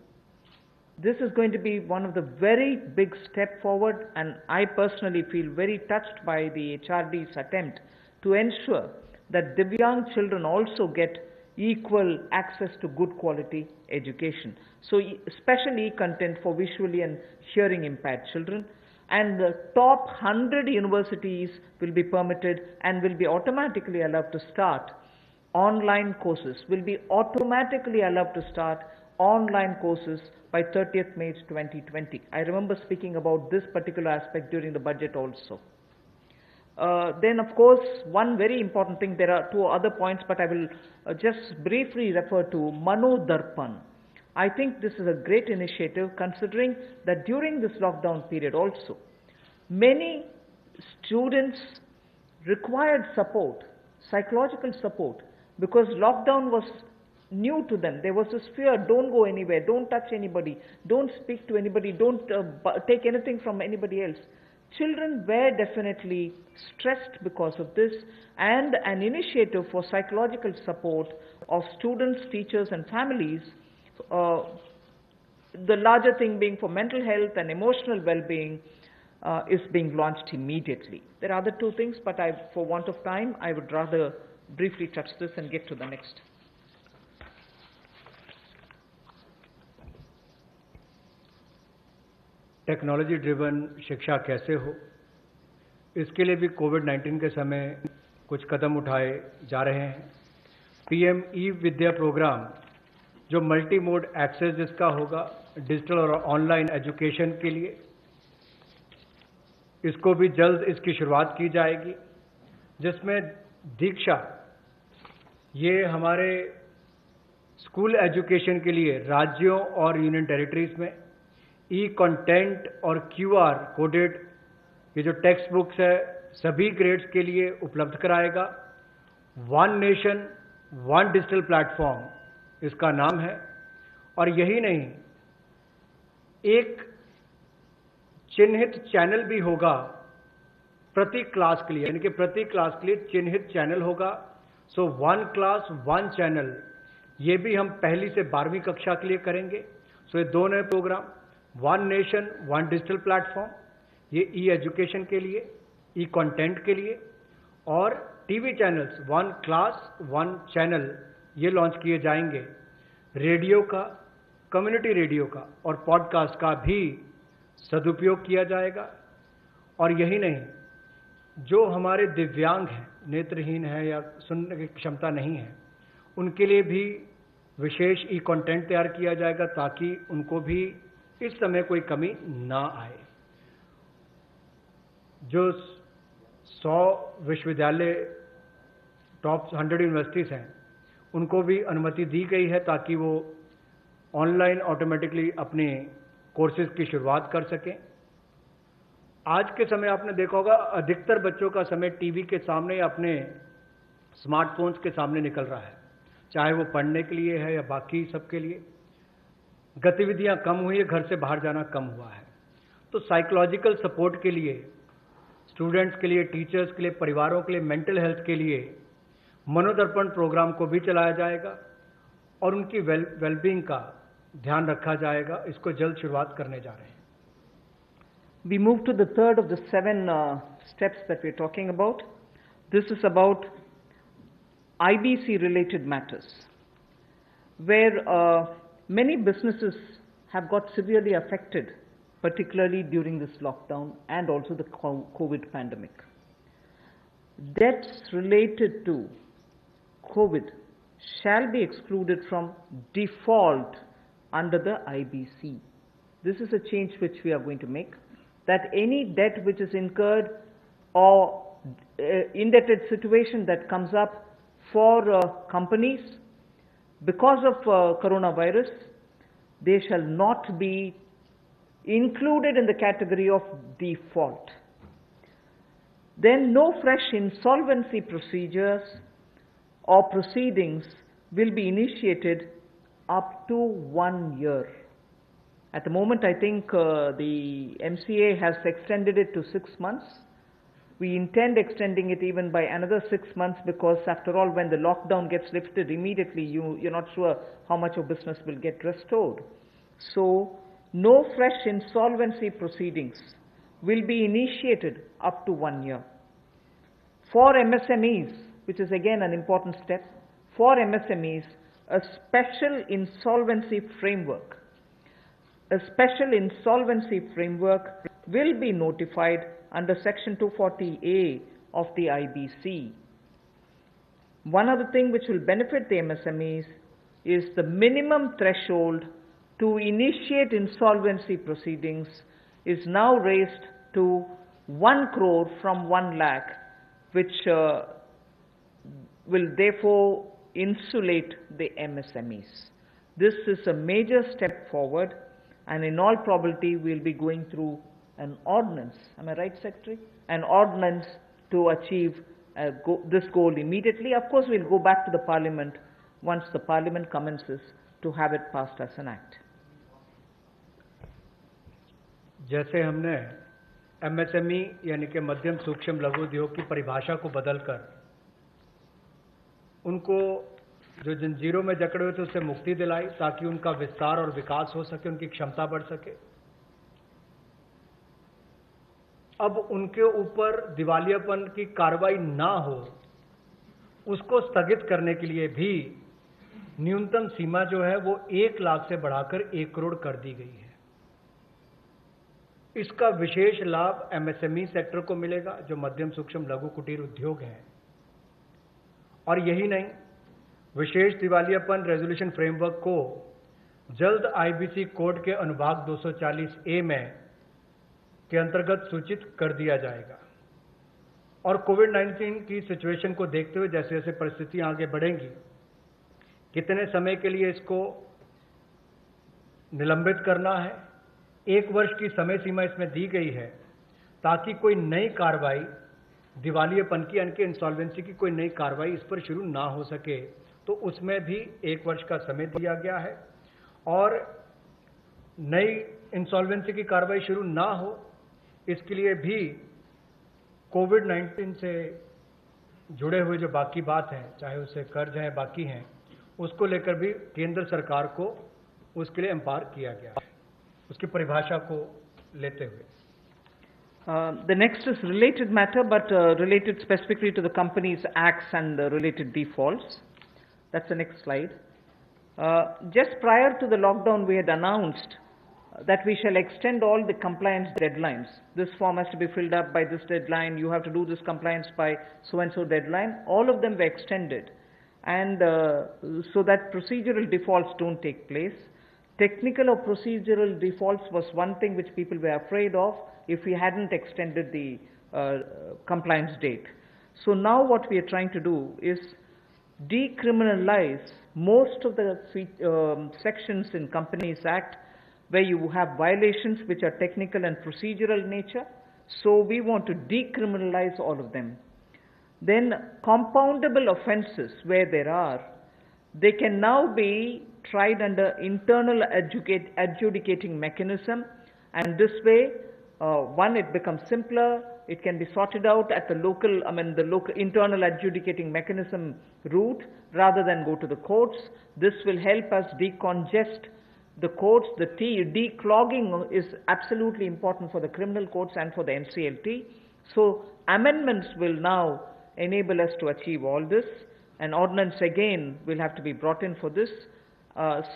This is going to be one of the very big step forward, and I personally feel very touched by the HRD's attempt to ensure that Divyang children also get equal access to good quality education. So special e-content for visually and hearing impaired children, and the top 100 universities will be permitted and will be automatically allowed to start online courses, will be automatically allowed to start online courses by 30th May 2020. I remember speaking about this particular aspect during the budget also. Then of course, one very important thing, there are two other points, but I will just briefly refer to Mano Darpan. I think this is a great initiative, considering that during this lockdown period also, many students required support, psychological support, because lockdown was new to them. There was this fear, don't go anywhere, don't touch anybody, don't speak to anybody, don't take anything from anybody else. Children were definitely stressed because of this, and an initiative for psychological support of students, teachers and families, the larger thing being for mental health and emotional well-being, is being launched immediately. There are other two things, but for want of time, I would rather briefly touch this and get to the next. Technology driven शिक्षा कैसे हो, इसके लिए भी कोविड-19 के समय कुछ कदम उठाए जा रहे हैं। पीएम ई विद्या प्रोग्राम जो मल्टी मोड एक्सेस जिसका होगा डिजिटल और ऑनलाइन एजुकेशन के लिए, इसको भी जल्द इसकी शुरुआत की जाएगी, जिसमें दीक्षा ये हमारे स्कूल एजुकेशन के लिए राज्यों और यूनियन टेरिटरीज में ई कंटेंट और क्यूआर कोडेड ये जो टेक्स्ट बुक्स है सभी ग्रेड्स के लिए उपलब्ध कराएगा। One nation one digital platform इसका नाम है। और यही नहीं, एक चिन्हित चैनल भी होगा प्रति क्लास के लिए, यानी कि प्रति क्लास के लिए चिन्हित चैनल होगा। So one class one channel, ये भी हम पहली से 12वीं कक्षा के लिए करेंगे। सो ये दो नए program, one nation one digital platform, ये ई एजुकेशन के लिए, ई कंटेंट के लिए, और TV channels one class one channel ये लॉन्च किए जाएंगे। रेडियो का, कम्युनिटी रेडियो का और पॉडकास्ट का भी सदुपयोग किया जाएगा। और यही नहीं, जो हमारे दिव्यांग हैं, नेत्रहीन हैं या सुनने की क्षमता नहीं है, उनके लिए भी विशेष ई कंटेंट तैयार किया जाएगा ताकि उनको भी इस समय कोई कमी ना आए। जो 100 विश्वविद्यालय टॉप 100 यूनिवर्सिटीज हैं, उनको भी अनुमति दी गई है ताकि वो ऑनलाइन ऑटोमेटिकली अपने कोर्सेज की शुरुआत कर सकें। आज के समय आपने देखा होगा अधिकतर बच्चों का समय टीवी के सामने या अपने स्मार्टफोन्स के सामने निकल रहा है, चाहे वो पढ़ने के लिए है या बाकी सबके लिए। गतिविधियां कम हुई है, घर से बाहर जाना कम हुआ है। तो साइकोलॉजिकल सपोर्ट के लिए, स्टूडेंट्स के लिए, टीचर्स के लिए, परिवारों के लिए, मेंटल हेल्थ के लिए मनोदर्पण प्रोग्राम को भी चलाया जाएगा और उनकी वेलबींग का ध्यान रखा जाएगा। इसको जल्द शुरुआत करने जा रहे हैं। We move to the third of the 7 steps that we're talking about. This is about IBC related matters, where many businesses have got severely affected, particularly during this lockdown and also the COVID pandemic. Debts related to COVID shall be excluded from default under the IBC. This is a change which we are going to make, that any debt which is incurred or indebted situation that comes up for companies because of coronavirus, they shall not be included in the category of default. Then no fresh insolvency procedures or proceedings will be initiated up to 1 year. At the moment, I think the MCA has extended it to 6 months. We intend extending it even by another 6 months, because after all, when the lockdown gets lifted immediately, you're not sure how much of business will get restored. So no fresh insolvency proceedings will be initiated up to 1 year. For MSMEs, which is again an important step, for MSMEs, a special insolvency framework. A special insolvency framework will be notified under Section 240A of the IBC. One other thing which will benefit the MSMEs is the minimum threshold to initiate insolvency proceedings is now raised to 1 crore from 1 lakh, which will therefore insulate the MSMEs. This is a major step forward, and in all probability we'll be going through an ordinance. Am I right, Secretary? An ordinance to achieve this goal immediately. Of course, we'll go back to the Parliament once the Parliament commences to have it passed as an act. जैसे हमने MSME यानी कि मध्यम सूक्ष्म लघु उद्योग की परिभाषा को बदलकर उनको जो जंजीरों में जकड़े हुए थे उससे मुक्ति दिलाई ताकि उनका विस्तार और विकास हो सके, उनकी क्षमता बढ़ सके। अब उनके ऊपर दिवालियापन की कार्रवाई ना हो, उसको स्थगित करने के लिए भी न्यूनतम सीमा जो है वो 1 लाख से बढ़ाकर 1 करोड़ कर दी गई है। इसका विशेष लाभ एमएसएमई सेक्टर को मिलेगा, जो मध्यम सूक्ष्म लघु कुटीर उद्योग हैं। और यही नहीं, विशेष दिवालियापन रेजोल्यूशन फ्रेमवर्क को जल्द आईबीसी कोड के अनुभाग 240A में के अंतर्गत सूचित कर दिया जाएगा। और कोविड-19 की सिचुएशन को देखते हुए जैसे जैसे परिस्थितियां आगे बढ़ेंगी, कितने समय के लिए इसको निलंबित करना है, 1 वर्ष की समय सीमा इसमें दी गई है ताकि कोई नई कार्रवाई दिवालियापन की यानी कि इंसॉल्वेंसी की कोई नई कार्रवाई इस पर शुरू ना हो सके, तो उसमें भी 1 वर्ष का समय दिया गया है। और नई इंसॉल्वेंसी की कार्रवाई शुरू ना हो, इसके लिए भी कोविड-19 से जुड़े हुए जो बाकी बात हैं, चाहे उससे कर्ज हैं बाकी हैं, उसको लेकर भी केंद्र सरकार को उसके लिए एम्पावर किया गया है, उसकी परिभाषा को लेते हुए। The next is related matter, but related specifically to the Companies Acts and the related defaults. That's the next slide. Just prior to the lockdown, we had announced that we shall extend all the compliance deadlines. This form has to be filled up by this deadline. You have to do this compliance by so-and-so deadline. All of them were extended, and so that procedural defaults don't take place. Technical or procedural defaults was one thing which people were afraid of if we hadn't extended the compliance date. So now what we are trying to do is decriminalize most of the sections in Companies Act where you have violations which are technical and procedural nature. So we want to decriminalize all of them. Then compoundable offenses where there are, they can now be tried under internal adjudicating mechanism, and this way, one, it becomes simpler, it can be sorted out at the local, the local internal adjudicating mechanism route rather than go to the courts. This will help us decongest the courts. The declogging is absolutely important for the criminal courts and for the NCLT. So amendments will now enable us to achieve all this. An ordinance again will have to be brought in for this.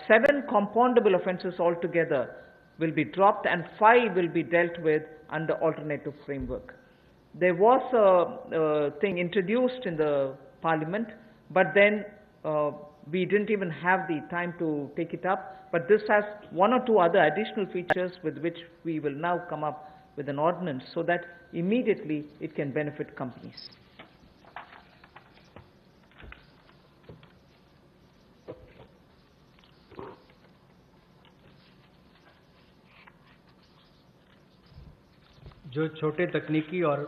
7 compoundable offences altogether will be dropped, and 5 will be dealt with under alternative framework. There was a thing introduced in the Parliament, but then we didn't even have the time to take it up. But this has 1 or 2 other additional features with which we will now come up with an ordinance so that immediately it can benefit companies. जो छोटे तकनीकी और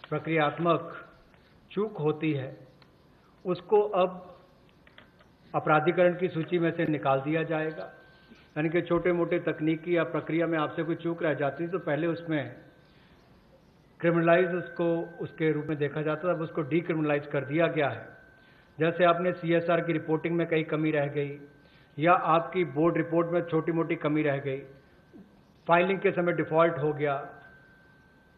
प्रक्रियात्मक चूक होती है उसको अब अपराधीकरण की सूची में से निकाल दिया जाएगा। यानी कि छोटे मोटे तकनीकी या प्रक्रिया में आपसे कोई चूक रह जाती है तो पहले उसमें क्रिमिनलाइज उसको उसके रूप में देखा जाता है, अब उसको डीक्रिमिनलाइज कर दिया गया है। जैसे आपने CSR की रिपोर्टिंग में कहीं कमी रह गई या आपकी बोर्ड रिपोर्ट में छोटी मोटी कमी रह गई, फाइलिंग के समय डिफॉल्ट हो गया,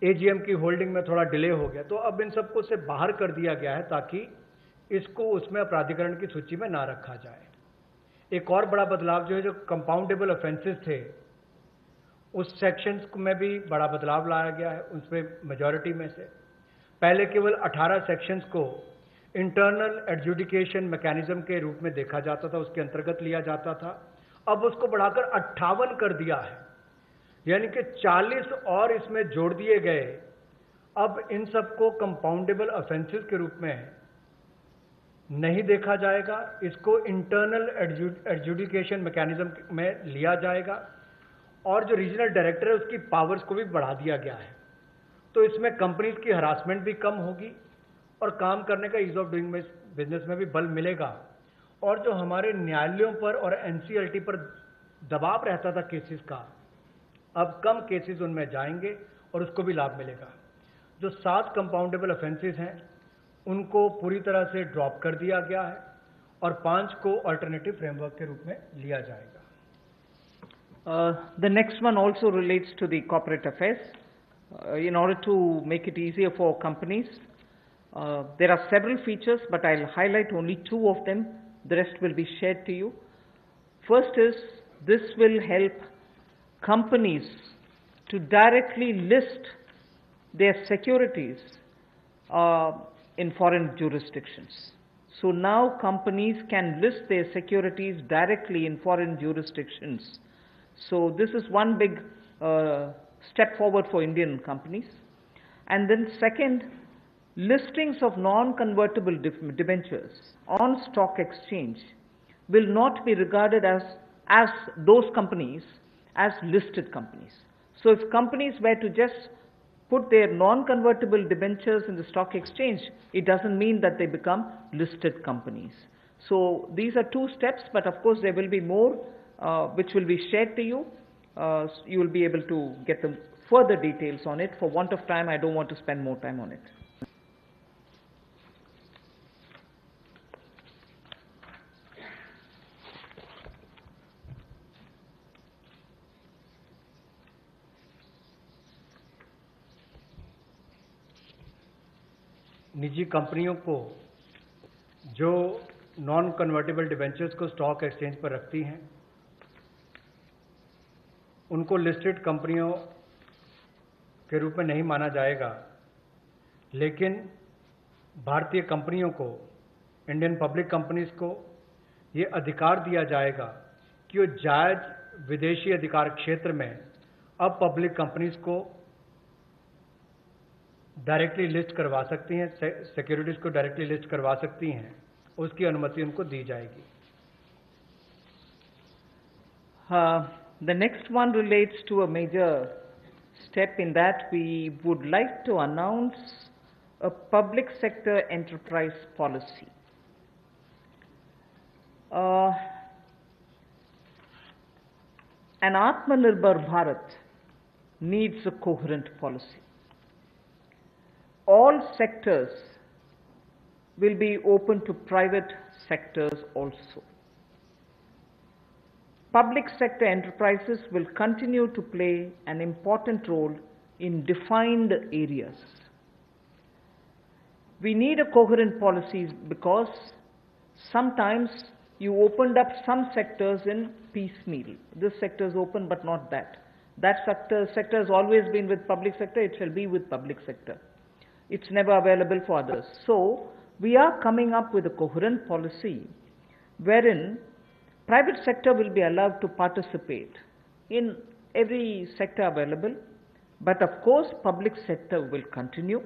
AGM की होल्डिंग में थोड़ा डिले हो गया, तो अब इन सबको से बाहर कर दिया गया है ताकि इसको उसमें अपराधीकरण की सूची में ना रखा जाए। एक और बड़ा बदलाव जो है, जो कंपाउंडेबल ऑफेंसेस थे, उस सेक्शंस में भी बड़ा बदलाव लाया गया है। उसमें मेजॉरिटी में से पहले केवल 18 सेक्शंस को इंटरनल एडजुडिकेशन मैकेनिज्म के रूप में देखा जाता था, उसके अंतर्गत लिया जाता था। अब उसको बढ़ाकर 58 कर दिया है, यानी कि 40 और इसमें जोड़ दिए गए। अब इन सबको कंपाउंडेबल ऑफेंसेस के रूप में नहीं देखा जाएगा, इसको इंटरनल एडजुडिकेशन मैकेनिज्म में लिया जाएगा। और जो रीजनल डायरेक्टर है उसकी पावर्स को भी बढ़ा दिया गया है। तो इसमें कंपनीज की हरासमेंट भी कम होगी और काम करने का ईज ऑफ डूइंग बिजनेस में भी बल मिलेगा। और जो हमारे न्यायालयों पर और एनसीएलटी पर दबाव रहता था केसेस का, अब कम केसेस उनमें जाएंगे और उसको भी लाभ मिलेगा। जो 7 कंपाउंडेबल ऑफेंसेस हैं उनको पूरी तरह से ड्रॉप कर दिया गया है और 5 को अल्टरनेटिव फ्रेमवर्क के रूप में लिया जाएगा। The next one also relates to the corporate affairs. In order to make it easier for companies, there are several features, but I'll highlight only 2 of them. The rest will be shared to you. First is, this will help companies to directly list their securities in foreign jurisdictions. So now companies can list their securities directly in foreign jurisdictions. So this is one big step forward for Indian companies. And then second, listings of non-convertible debentures on stock exchange will not be regarded as those companies as listed companies. So if companies were to just put their non-convertible debentures in the stock exchange, it doesn't mean that they become listed companies. So these are 2 steps, but of course there will be more which will be shared to you. You will be able to get the further details on it. For want of time, I don't want to spend more time on it. निजी कंपनियों को जो non convertible debentures को stock exchange पर रखती हैं, उनको listed कंपनियों के रूप में नहीं माना जाएगा, लेकिन भारतीय कंपनियों को, इंडियन पब्लिक कंपनीज को ये अधिकार दिया जाएगा कि वो जायज विदेशी अधिकार क्षेत्र में अब पब्लिक कंपनीज को डायरेक्टली लिस्ट करवा सकती हैं, सिक्योरिटीज को डायरेक्टली लिस्ट करवा सकती हैं, उसकी अनुमति उनको दी जाएगी। The next one relates to a major step in that we would like to announce a public sector enterprise policy. An Atmanirbhar Bharat needs a coherent policy. All sectors will be open to private sectors also. Public sector enterprises will continue to play an important role in defined areas. We need a coherent policy because sometimes you opened up some sectors in piecemeal. This sector is open but not that. That sector has always been with public sector, it shall be with public sector. It's never available for others. So, we are coming up with a coherent policy wherein private sector will be allowed to participate in every sector available, but of course public sector will continue,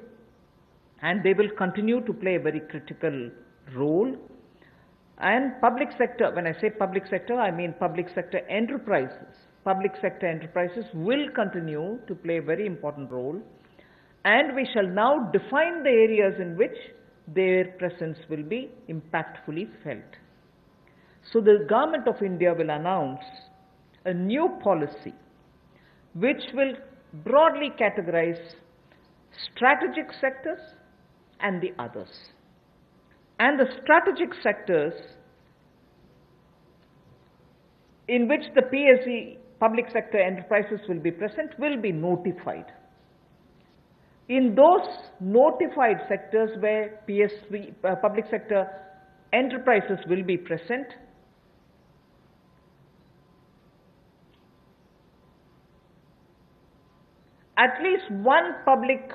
and they will continue to play a very critical role. And public sector, when I say public sector, I mean public sector enterprises. Public sector enterprises will continue to play a very important role, and we shall now define the areas in which their presence will be impactfully felt. So the Government of India will announce a new policy which will broadly categorize strategic sectors and the others. And the strategic sectors in which the PSE, public sector enterprises, will be present will be notified. in those notified sectors where PSV, public sector enterprises will be present, at least one public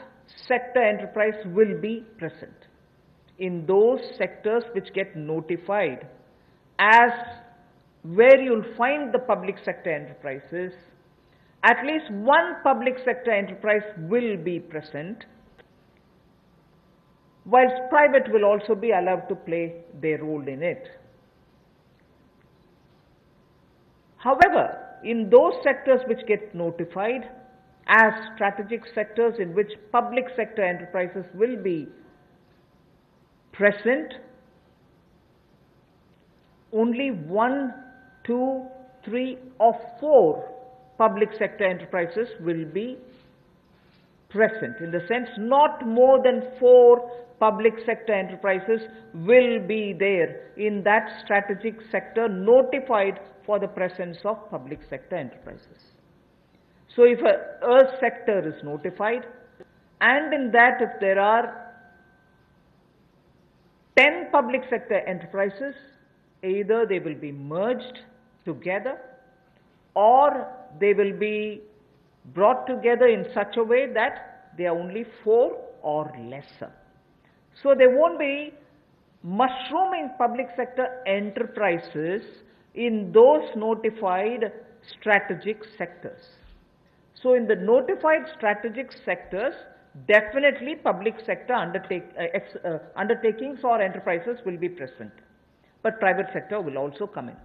sector enterprise will be present in those sectors which get notified as where you'll find the public sector enterprises. At least one public sector enterprise will be present, whilst private will also be allowed to play their role in it. However, in those sectors which get notified as strategic sectors in which public sector enterprises will be present, only 1, 2, 3 or 4 public sector enterprises will be present. In the sense, not more than 4 public sector enterprises will be there in that strategic sector notified for the presence of public sector enterprises. So if a sector is notified, and in that if there are 10 public sector enterprises, either they will be merged together or they will be brought together in such a way that they are only 4 or lesser. So there won't be mushrooming public sector enterprises in those notified strategic sectors. So in the notified strategic sectors, definitely public sector undertakings or enterprises will be present, but private sector will also come in.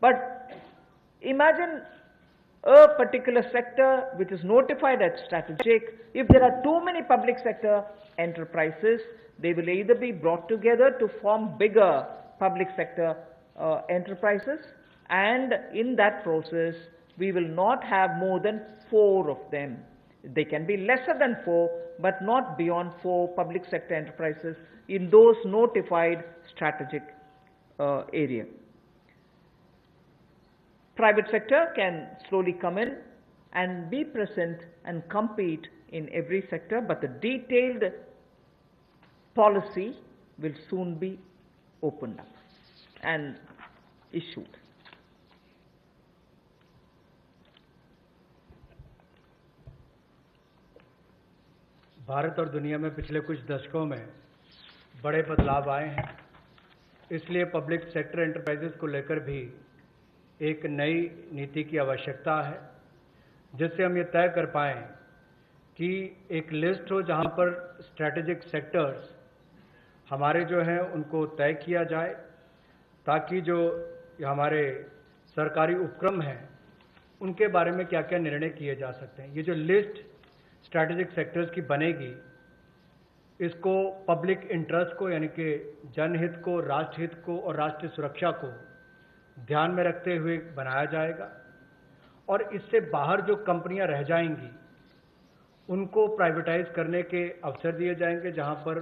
But imagine a particular sector which is notified as strategic. If there are too many public sector enterprises, they will either be brought together to form bigger public sector enterprises, and in that process we will not have more than 4 of them. They can be lesser than 4, but not beyond 4 public sector enterprises in those notified strategic area. Private sector can slowly come in and be present and compete in every sector, but the detailed policy will soon be opened up and issued. Bharat और दुनिया में पिछले कुछ दशकों में बड़े बदलाव आए हैं, इसलिए पब्लिक सेक्टर एंटरप्राइजेस को लेकर भी एक नई नीति की आवश्यकता है, जिससे हम ये तय कर पाएं कि एक लिस्ट हो जहां पर स्ट्रैटेजिक सेक्टर्स हमारे जो हैं उनको तय किया जाए, ताकि जो हमारे सरकारी उपक्रम हैं उनके बारे में क्या क्या निर्णय किए जा सकते हैं। ये जो लिस्ट स्ट्रैटेजिक सेक्टर्स की बनेगी, इसको पब्लिक इंटरेस्ट को यानी कि जनहित को, राष्ट्रहित को और राष्ट्रीय सुरक्षा को ध्यान में रखते हुए बनाया जाएगा, और इससे बाहर जो कंपनियां रह जाएंगी उनको प्राइवेटाइज करने के अवसर दिए जाएंगे, जहां पर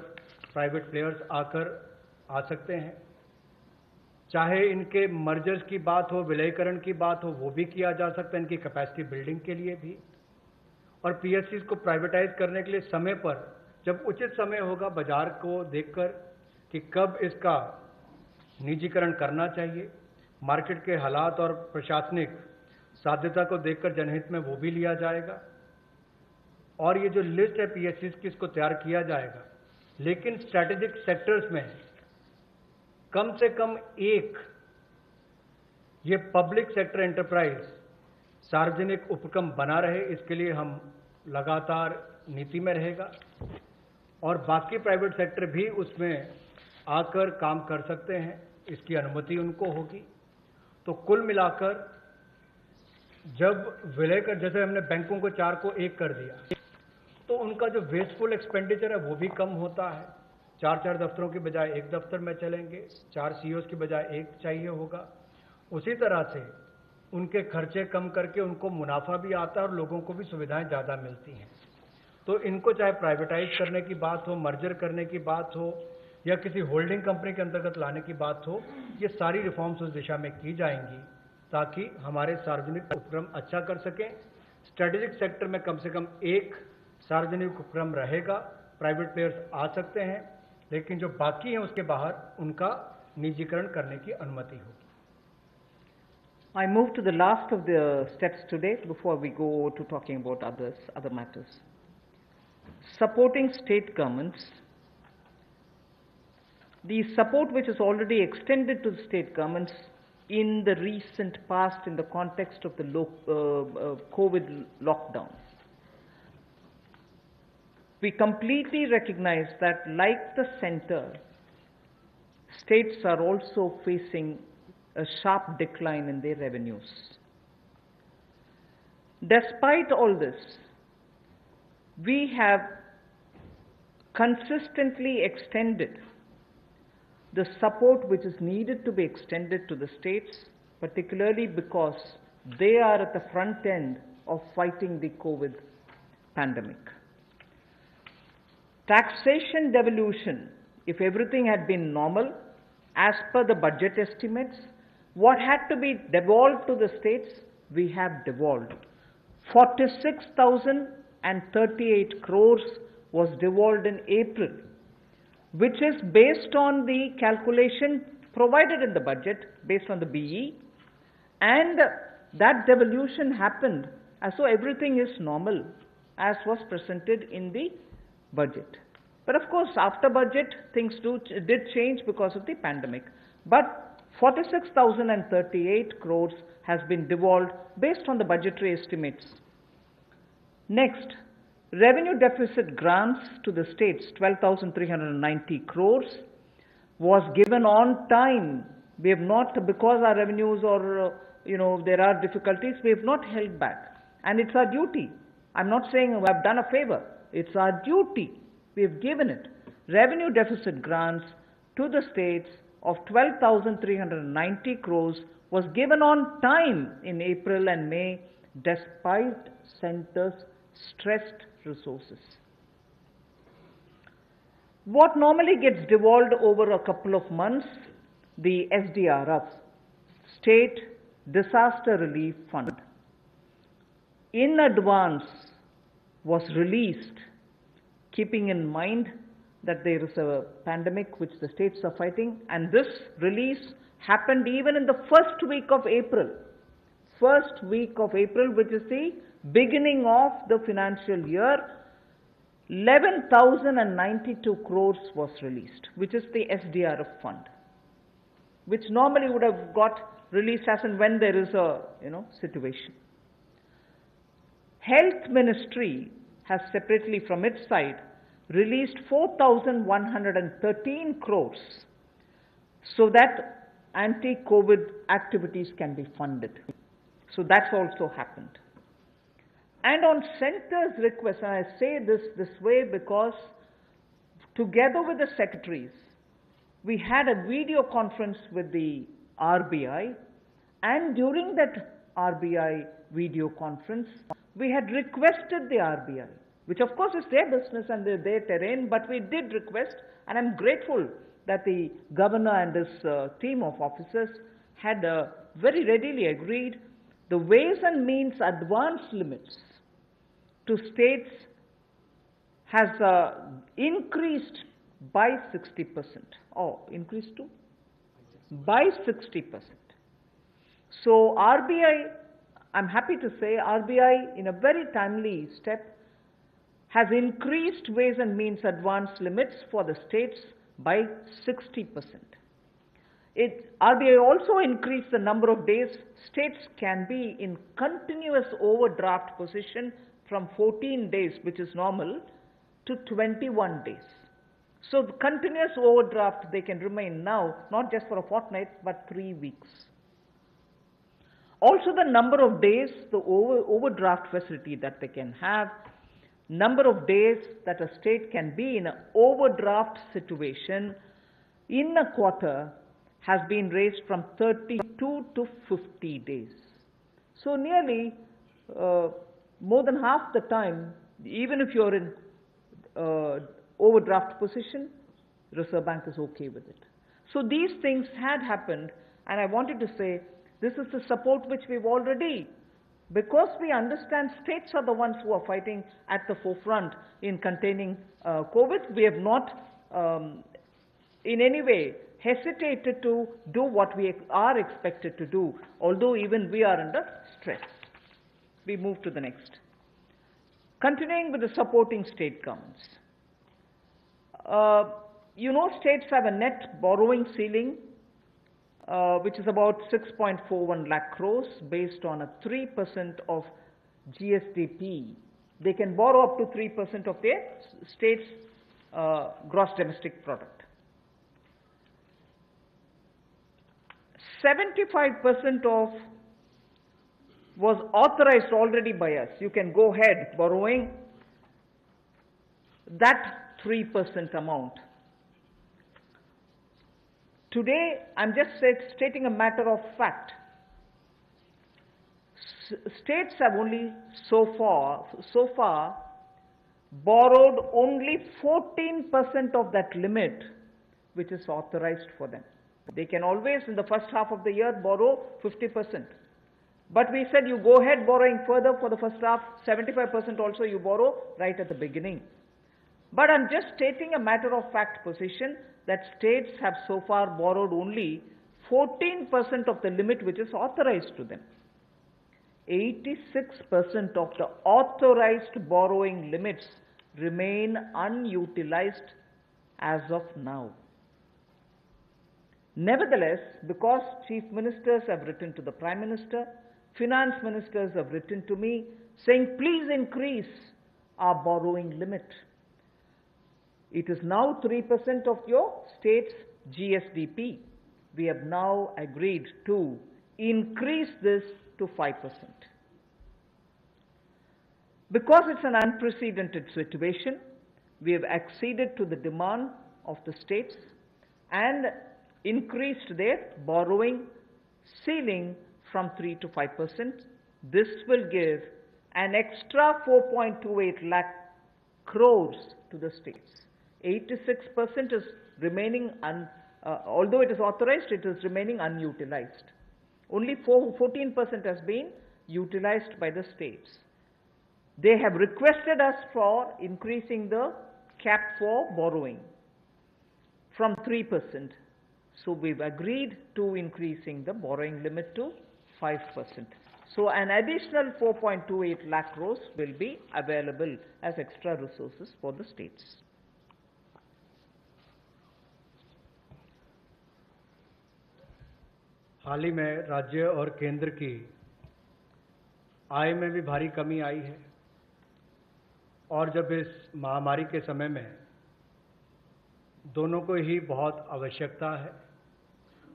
प्राइवेट प्लेयर्स आकर आ सकते हैं। चाहे इनके मर्जर्स की बात हो, विलयीकरण की बात हो, वो भी किया जा सकता है, इनकी कैपेसिटी बिल्डिंग के लिए भी। और पीएससीज को प्राइवेटाइज करने के लिए समय पर, जब उचित समय होगा, बाजार को देखकर कि कब इसका निजीकरण करना चाहिए, मार्केट के हालात और प्रशासनिक साध्यता को देखकर जनहित में वो भी लिया जाएगा। और ये जो लिस्ट है पीएससीज की, इसको तैयार किया जाएगा, लेकिन स्ट्रैटेजिक सेक्टर्स में कम से कम एक ये पब्लिक सेक्टर एंटरप्राइज सार्वजनिक उपक्रम बना रहे, इसके लिए हम लगातार नीति में रहेगा, और बाकी प्राइवेट सेक्टर भी उसमें आकर काम कर सकते हैं, इसकी अनुमति उनको होगी। तो कुल मिलाकर जब विलय कर, जैसे हमने बैंकों को 4 को 1 कर दिया, तो उनका जो वेस्टफुल एक्सपेंडिचर है वो भी कम होता है। 4 दफ्तरों के बजाय 1 दफ्तर में चलेंगे, 4 सीईओज की बजाय 1 चाहिए होगा। उसी तरह से उनके खर्चे कम करके उनको मुनाफा भी आता है और लोगों को भी सुविधाएं ज़्यादा मिलती हैं। तो इनको चाहे प्राइवेटाइज करने की बात हो, मर्जर करने की बात हो, या किसी होल्डिंग कंपनी के अंतर्गत लाने की बात हो, ये सारी रिफॉर्म्स उस दिशा में की जाएंगी ताकि हमारे सार्वजनिक उपक्रम अच्छा कर सकें। स्ट्रेटेजिक सेक्टर में कम से कम एक सार्वजनिक उपक्रम रहेगा, प्राइवेट प्लेयर्स आ सकते हैं, लेकिन जो बाकी हैं उसके बाहर उनका निजीकरण करने की अनुमति होगी। I move to the last of the steps today before we go to talking about other matters. Supporting state governments. The support which is already extended to the state governments in the recent past in the context of the COVID lockdown. We completely recognize that, like the center, states are also facing a sharp decline in their revenues. Despite all this, we have consistently extended the support which is needed to be extended to the states, particularly because they are at the front end of fighting the COVID pandemic. Taxation devolution, if everything had been normal, as per the budget estimates, what had to be devolved to the states, we have devolved. 46,038 crores was devolved in April, which is based on the calculation provided in the budget, based on the BE, and that devolution happened as though everything is normal, as was presented in the budget. But of course, after budget, things did change because of the pandemic. But 46,038 crores has been devolved based on the budgetary estimates. Next, revenue deficit grants to the states, 12,390 crores, was given on time. We have not, because our revenues or, there are difficulties, we have not held back. And it's our duty. I'm not saying we have done a favor. It's our duty. We have given it. Revenue deficit grants to the states of 12,390 crores was given on time in April and May, despite centers' stressed resources. What normally gets devolved over a couple of months, the SDRF, State Disaster Relief Fund, in advance was released, keeping in mind that there is a pandemic which the states are fighting, and this release happened even in the first week of April. First week of April, which is the beginning of the financial year, 11,092 crores was released, which is the SDRF fund, which normally would have got released as and when there is a situation. Health Ministry has separately from its side released 4,113 crores so that anti-COVID activities can be funded. So that's also happened. And on center's request, and I say this way because together with the secretaries, we had a video conference with the RBI, and during that RBI video conference, we had requested the RBI, which of course is their business and their terrain, but we did request, and I'm grateful that the governor and his team of officers had very readily agreed the ways and means advance limits to states has increased by 60%. Oh, increased to? By 60%. So RBI, I'm happy to say, RBI in a very timely step has increased ways and means advance limits for the states by 60%. RBI also increased the number of days states can be in continuous overdraft position from 14 days, which is normal, to 21 days. So the continuous overdraft they can remain now, not just for a fortnight, but 3 weeks. Also the number of days, the overdraft facility that they can have, number of days that a state can be in an overdraft situation in a quarter has been raised from 32 to 50 days. So nearly more than half the time, even if you're in overdraft position, Reserve Bank is okay with it. So these things had happened, and I wanted to say this is the support which we've already because we understand states are the ones who are fighting at the forefront in containing COVID. We have not in any way hesitated to do what we are expected to do, although even we are under stress. We move to the next. Continuing with the supporting state governments. States have a net borrowing ceiling which is about 6.41 lakh crores based on a 3% of GSDP. They can borrow up to 3% of their state's gross domestic product. 75% of was authorized already by us. You can go ahead borrowing that 3% amount. Today, I'm just stating a matter of fact. States have only so far borrowed only 14% of that limit which is authorized for them. They can always, in the first half of the year, borrow 50%. But we said you go ahead borrowing further for the first half, 75% also you borrow right at the beginning. But I'm just stating a matter of fact position that states have so far borrowed only 14% of the limit which is authorized to them. 86% of the authorized borrowing limits remain unutilized as of now. Nevertheless, because chief ministers have written to the Prime Minister, finance ministers have written to me saying, please increase our borrowing limit. It is now 3% of your state's GSDP. We have now agreed to increase this to 5%. Because it's an unprecedented situation, we have acceded to the demand of the states and increased their borrowing ceiling from 3 to 5%. This will give an extra 4.28 lakh crores to the states. 86% is remaining, although it is authorized, it is remaining unutilized. Only 14% has been utilized by the states. They have requested us for increasing the cap for borrowing from 3%. So we've agreed to increasing the borrowing limit to 5%. So an additional 4.28 lakh crores will be available as extra resources for the states. हाल ही में राज्य और केंद्र की आय में भी भारी कमी आई है और जब इस महामारी के समय में दोनों को ही बहुत आवश्यकता है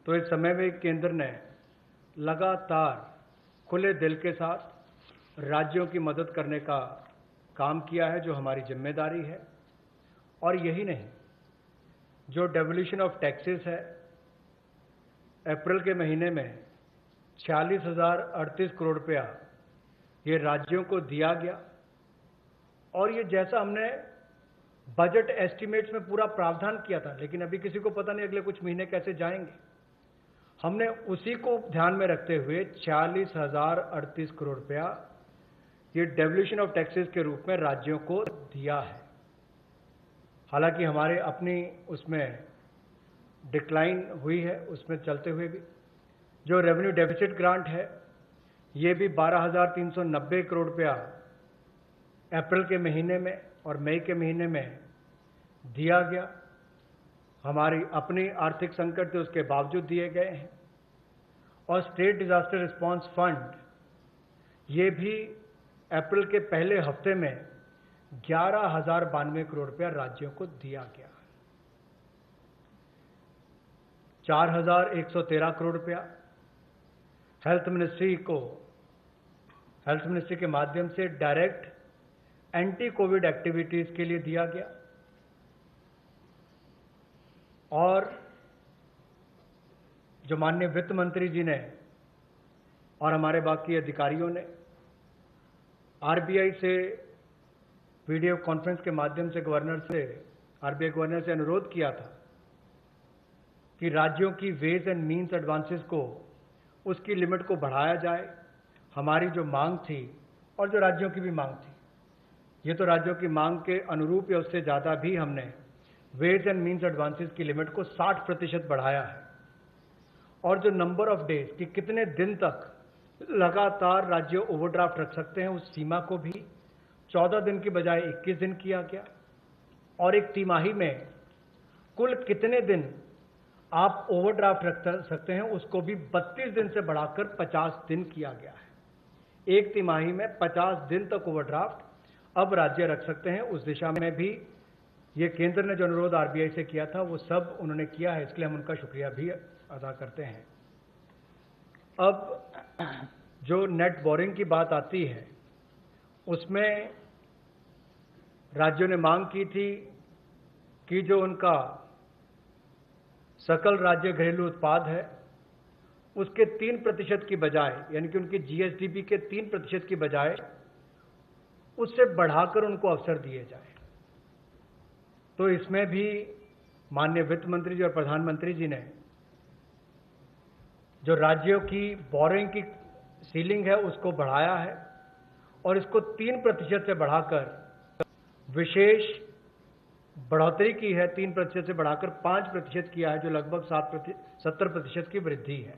तो इस समय में केंद्र ने लगातार खुले दिल के साथ राज्यों की मदद करने का काम किया है, जो हमारी जिम्मेदारी है। और यही नहीं, जो डेवोल्यूशन ऑफ टैक्सेस है, अप्रैल के महीने में 46,038 करोड़ रुपया ये राज्यों को दिया गया और ये जैसा हमने बजट एस्टिमेट्स में पूरा प्रावधान किया था, लेकिन अभी किसी को पता नहीं अगले कुछ महीने कैसे जाएंगे। हमने उसी को ध्यान में रखते हुए 46,038 करोड़ रुपया ये डेवोल्यूशन ऑफ टैक्सेस के रूप में राज्यों को दिया है। हालांकि हमारे अपनी उसमें डिक्लाइन हुई है, उसमें चलते हुए भी जो रेवेन्यू डेफिसिट ग्रांट है ये भी 12,390 करोड़ रुपया अप्रैल के महीने में और मई के महीने में दिया गया। हमारी अपनी आर्थिक संकट थे उसके बावजूद दिए गए हैं। और स्टेट डिजास्टर रिस्पांस फंड ये भी अप्रैल के पहले हफ्ते में 11,092 करोड़ रुपया राज्यों को दिया गया। 4,113 करोड़ रुपया हेल्थ मिनिस्ट्री के माध्यम से डायरेक्ट एंटी कोविड एक्टिविटीज के लिए दिया गया। और जो माननीय वित्त मंत्री जी ने और हमारे बाकी अधिकारियों ने आरबीआई से वीडियो कॉन्फ्रेंस के माध्यम से आरबीआई गवर्नर से अनुरोध किया था कि राज्यों की वेज एंड मीन्स एडवांसेस को उसकी लिमिट को बढ़ाया जाए हमारी जो मांग थी और जो राज्यों की भी मांग थी, ये तो राज्यों की मांग के अनुरूप या उससे ज़्यादा भी हमने वेज एंड मीन्स एडवांसेस की लिमिट को 60% बढ़ाया है। और जो नंबर ऑफ डेज कि कितने दिन तक लगातार राज्य ओवरड्राफ्ट रख सकते हैं, उस सीमा को भी 14 दिन की बजाय 21 दिन किया गया। और एक तिमाही में कुल कितने दिन आप ओवरड्राफ्ट रख सकते हैं, उसको भी 32 दिन से बढ़ाकर 50 दिन किया गया है। एक तिमाही में 50 दिन तक ओवरड्राफ्ट अब राज्य रख सकते हैं। उस दिशा में भी ये केंद्र ने जो अनुरोध आरबीआई से किया था वो सब उन्होंने किया है, इसके लिए हम उनका शुक्रिया भी अदा करते हैं। अब जो नेट बोरिंग की बात आती है, उसमें राज्यों ने मांग की थी कि जो उनका सकल राज्य घरेलू उत्पाद है उसके 3% की बजाय, यानी कि उनकी जीएसडीपी के 3% की बजाय उससे बढ़ाकर उनको अवसर दिए जाए। तो इसमें भी माननीय वित्त मंत्री जी और प्रधानमंत्री जी ने जो राज्यों की बोरिंग की सीलिंग है उसको बढ़ाया है और इसको 3% से बढ़ाकर विशेष बढ़ोतरी की है। 3% से बढ़ाकर 5% किया है, जो लगभग 70% की वृद्धि है।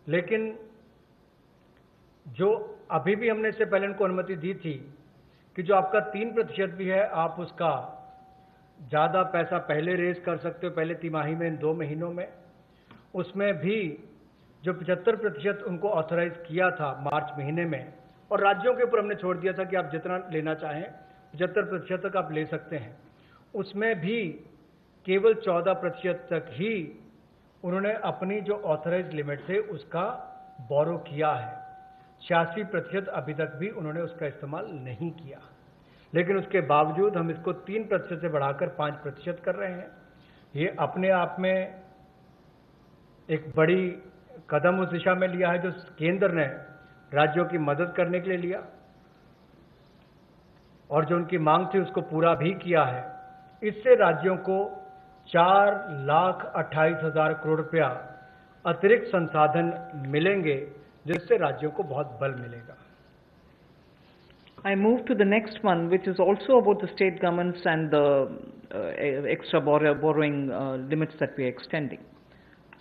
लेकिन जो अभी भी हमने इससे पहले उनको अनुमति दी थी कि जो आपका 3% भी है, आप उसका ज़्यादा पैसा पहले रेज कर सकते हो, पहले तिमाही में, इन 2 महीनों में। उसमें भी जो 75% उनको ऑथराइज किया था मार्च महीने में, और राज्यों के ऊपर हमने छोड़ दिया था कि आप जितना लेना चाहें 75% तक आप ले सकते हैं, उसमें भी केवल 14% तक ही उन्होंने अपनी जो ऑथराइज लिमिट थे उसका बोरो किया है। 86% अभी तक भी उन्होंने उसका इस्तेमाल नहीं किया। लेकिन उसके बावजूद हम इसको 3% से बढ़ाकर 5% कर रहे हैं। ये अपने आप में एक बड़ी कदम उस दिशा में लिया है जो केंद्र ने राज्यों की मदद करने के लिए लिया, और जो उनकी मांग थी उसको पूरा भी किया है। इससे राज्यों को 4,28,000 करोड़ रुपया अतिरिक्त संसाधन मिलेंगे, जिससे राज्यों को बहुत बल मिलेगा। I move to the next one, which is also about the state governments and the extra borrowing limits that we are extending.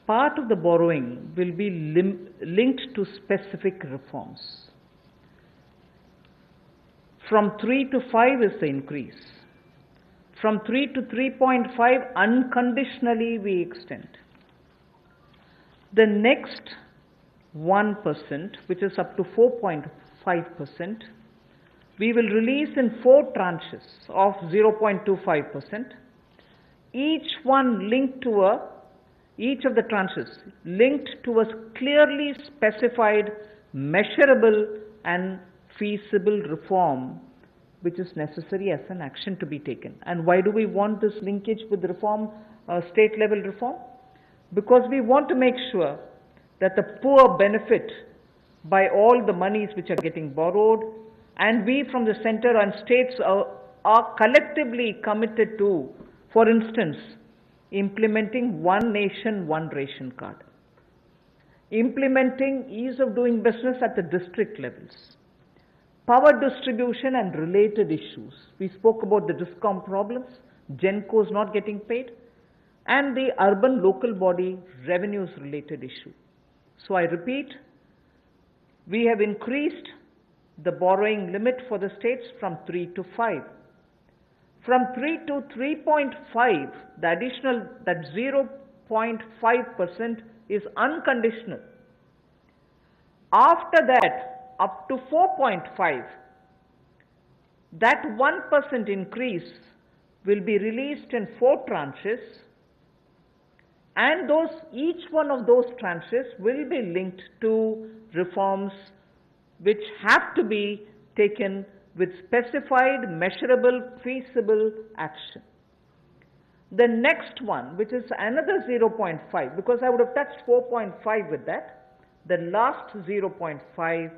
Part of the borrowing will be linked to specific reforms. From 3 to 5 is the increase. From 3 to 3.5, unconditionally we extend. The next 1%, which is up to 4.5%, we will release in 4 tranches of 0.25%, each of the tranches linked to a clearly specified, measurable and feasible reform which is necessary as an action to be taken. And why do we want this linkage with reform, state level reform? Because we want to make sure that the poor benefit by all the monies which are getting borrowed, and we from the center and states are collectively committed to, for instance, implementing one nation, one ration card, implementing ease of doing business at the district levels, power distribution and related issues. We spoke about the DISCOM problems, GENCOs not getting paid, and the urban local body revenues related issue. So I repeat, we have increased the borrowing limit for the states from 3 to 5. From 3 to 3.5, the additional, that 0.5% is unconditional. After that, up to 4.5, that 1% increase will be released in 4 tranches, and each one of those tranches will be linked to reforms which have to be taken with specified, measurable, feasible action. The next one, which is another 0.5, because I would have touched 4.5 with that, the last 0.5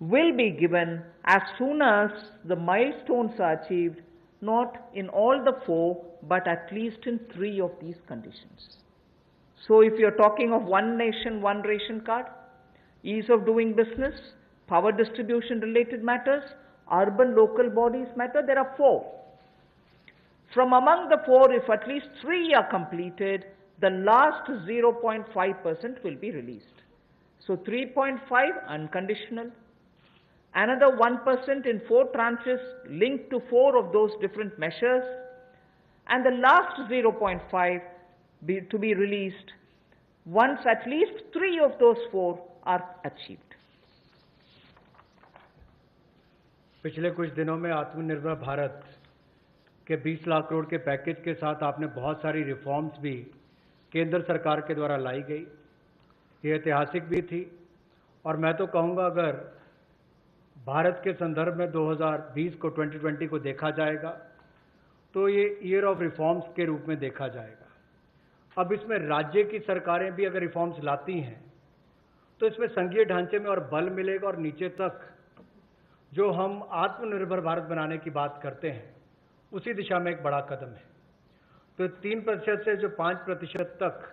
will be given as soon as the milestones are achieved, not in all the 4, but at least in 3 of these conditions. So if you're talking of one nation, one ration card, ease of doing business, power distribution related matters, urban local bodies matter. There are 4. From among the 4, if at least 3 are completed, the last 0.5% will be released. So 3.5 unconditional, another 1% in 4 tranches linked to 4 of those different measures, and the last 0.5 to be released once at least 3 of those 4 are achieved. पिछले कुछ दिनों में आत्मनिर्भर भारत के 20 लाख करोड़ के package के साथ आपने बहुत सारी रिफॉर्म्स भी केंद्र सरकार के द्वारा लाई गई। ये ऐतिहासिक भी थी, और मैं तो कहूँगा अगर भारत के संदर्भ में 2020 को 2020 को देखा जाएगा तो ये ईयर ऑफ रिफॉर्म्स के रूप में देखा जाएगा। अब इसमें राज्य की सरकारें भी अगर रिफॉर्म्स लाती हैं तो इसमें संघीय ढांचे में और बल मिलेगा, और नीचे तक जो हम आत्मनिर्भर भारत बनाने की बात करते हैं उसी दिशा में एक बड़ा कदम है। तो 3% से जो 5% तक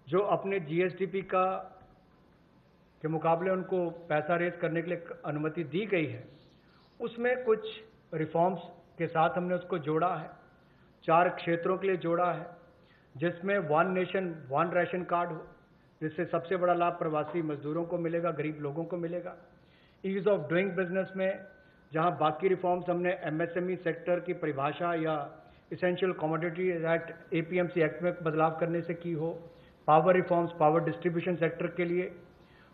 जो अपने जीएसडीपी के मुकाबले उनको पैसा रेज करने के लिए अनुमति दी गई है, उसमें कुछ रिफॉर्म्स के साथ हमने उसको जोड़ा है। 4 क्षेत्रों के लिए जोड़ा है, जिसमें 1 नेशन 1 राशन कार्ड हो, जिससे सबसे बड़ा लाभ प्रवासी मजदूरों को मिलेगा, गरीब लोगों को मिलेगा। ईज ऑफ डूइंग बिजनेस में जहां बाकी रिफॉर्म्स हमने एमएसएमई सेक्टर की परिभाषा या essential commodity act APMC act में बदलाव करने से की हो, power reforms power distribution sector के लिए,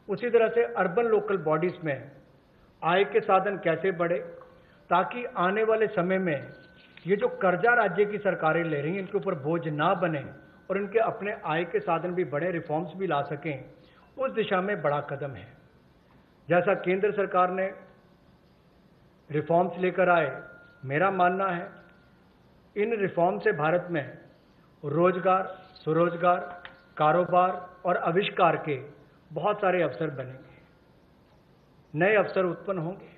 उसी तरह से अर्बन लोकल बॉडीज में आय के साधन कैसे बढ़े ताकि आने वाले समय में ये जो कर्जा राज्य की सरकारें ले रही हैं इनके ऊपर बोझ ना बने और इनके अपने आय के साधन भी बढ़े, रिफॉर्म्स भी ला सकें, उस दिशा में बड़ा कदम है। जैसा केंद्र सरकार ने रिफॉर्म्स लेकर आए, मेरा मानना है इन रिफॉर्म से भारत में रोजगार, स्वरोजगार, कारोबार और आविष्कार के बहुत सारे अवसर बनेंगे, नए अवसर उत्पन्न होंगे।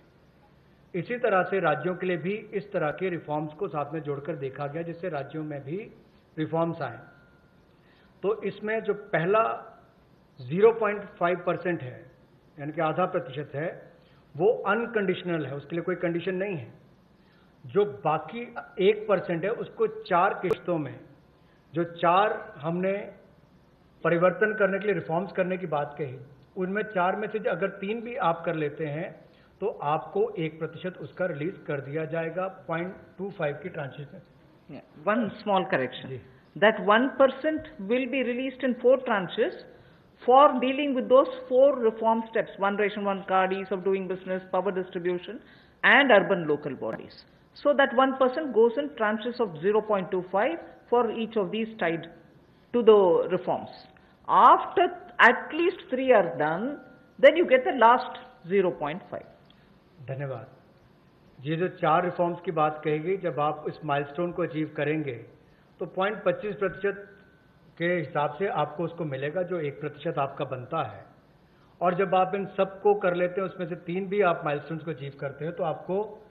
इसी तरह से राज्यों के लिए भी इस तरह के रिफॉर्म्स को साथ में जोड़कर देखा गया, जिससे राज्यों में भी रिफॉर्म्स आए। तो इसमें जो पहला 0.5% है, यानी कि आधा प्रतिशत है, वो अनकंडीशनल है, उसके लिए कोई कंडीशन नहीं है। जो बाकी 1% है उसको 4 किश्तों में, जो 4 हमने परिवर्तन करने के लिए रिफॉर्म्स करने की बात कही, उनमें 4 में से अगर 3 भी आप कर लेते हैं तो आपको 1% उसका रिलीज कर दिया जाएगा 0.25 की ट्रांचेस में। One small correction. That 1% will be released in 4 tranches for dealing with those 4 reform steps: 1 ration, 1 card, ease of doing business, power distribution, and urban local bodies. So that 1% goes in tranches of 0.25 for each of these tied to the reforms. After at least 3 are done, then you get the last 0.5. धन्यवाद। ये जो 4 reforms की बात कही गई, जब आप इस माइलस्टोन को अचीव करेंगे तो 0.25% के हिसाब से आपको उसको मिलेगा, जो 1% आपका बनता है। और जब आप इन सबको कर लेते हैं, उसमें से 3 भी आप माइलस्टोन्स को अचीव करते हैं, तो आपको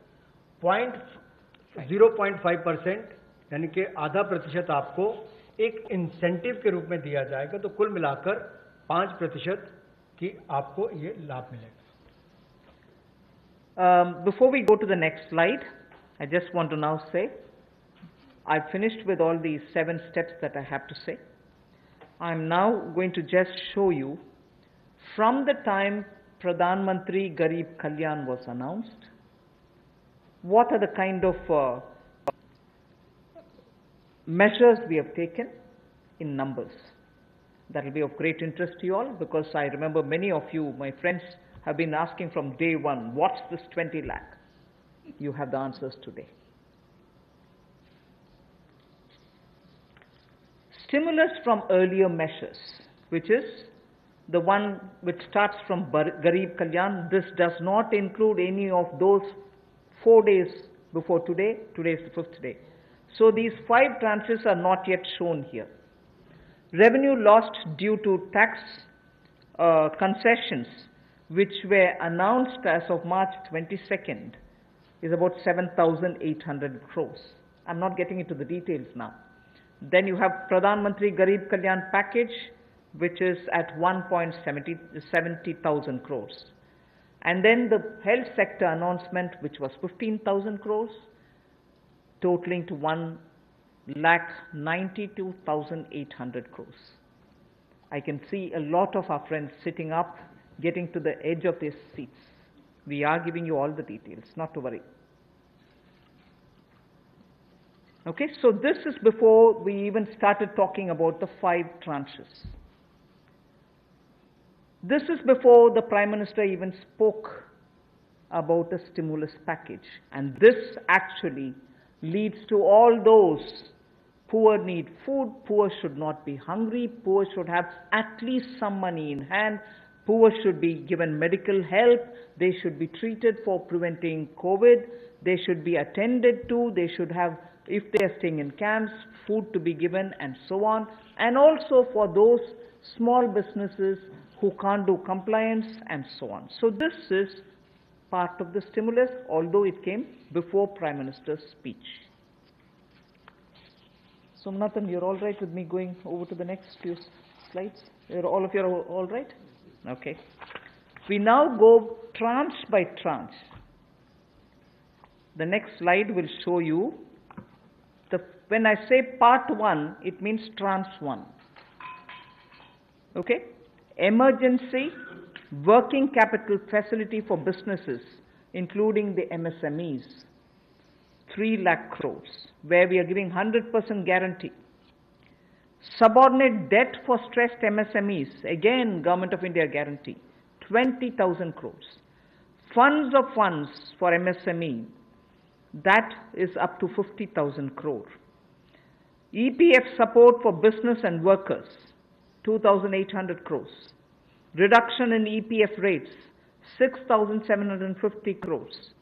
0.5% यानी कि आधा प्रतिशत आपको एक इंसेंटिव के रूप में दिया जाएगा। तो कुल मिलाकर 5% की आपको ये लाभ मिलेगा। Before we go to the next slide, I just want to now say, I've finished with all these 7 steps that I have to say. I'm now going to just show you from the time Pradhan Mantri Garib Kalyan was announced, what are the kind of measures we have taken in numbers. That will be of great interest to you all, because I remember many of you, my friends, have been asking from day one, what's this 20 lakh? You have the answers today. Stimulus from earlier measures, which is the one which starts from Garib Kalyan. This does not include any of those 4 days before today. Today is the 5th day. So these 5 tranches are not yet shown here. Revenue lost due to tax concessions, which were announced as of March 22nd, is about 7,800 crores. I'm not getting into the details now. Then you have Pradhan Mantri Garib Kalyan package, which is at 1.70,000 crores. And then the health sector announcement, which was 15,000 crores, totaling to 1,92,800 crores. I can see a lot of our friends sitting up, getting to the edge of their seats. We are giving you all the details, not to worry. Okay, so this is before we even started talking about the 5 tranches. This is before the Prime Minister even spoke about a stimulus package. And this actually leads to all those poor need food, poor should not be hungry, poor should have at least some money in hand, poor should be given medical help, they should be treated for preventing COVID, they should be attended to, they should have, if they are staying in camps, food to be given and so on. And also for those small businesses who can't do compliance and so on. So this is part of the stimulus, although it came before Prime Minister's speech. So Nathan, you're all right with me going over to the next few slides? All of you are all right? Okay. We now go tranche by tranche. The next slide will show you, when I say part 1, it means tranche 1. Okay? Emergency working capital facility for businesses, including the MSMEs, 3 lakh crores, where we are giving 100% guarantee. Subordinate debt for stressed MSMEs, again Government of India guarantee, 20,000 crores. Funds of funds for MSME, that is up to 50,000 crore. EPF support for business and workers, 2,800 crores. Reduction in EPF rates, 6,750 crores.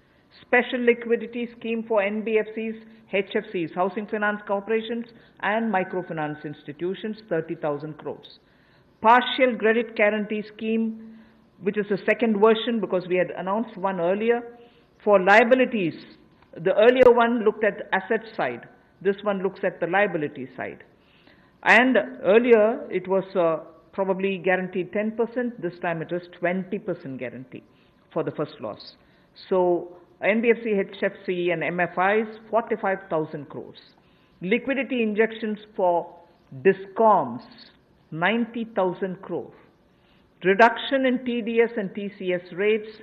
Special liquidity scheme for NBFCs, HFCs, Housing Finance Corporations, and microfinance institutions, 30,000 crores. Partial credit guarantee scheme, which is the second version because we had announced one earlier, for liabilities. The earlier one looked at asset side. This one looks at the liability side. And earlier it was probably guaranteed 10%. This time it is 20% guarantee for the first loss. So NBFC, HFC and MFIs, 45,000 crores. Liquidity injections for DISCOMs, 90,000 crores. Reduction in TDS and TCS rates,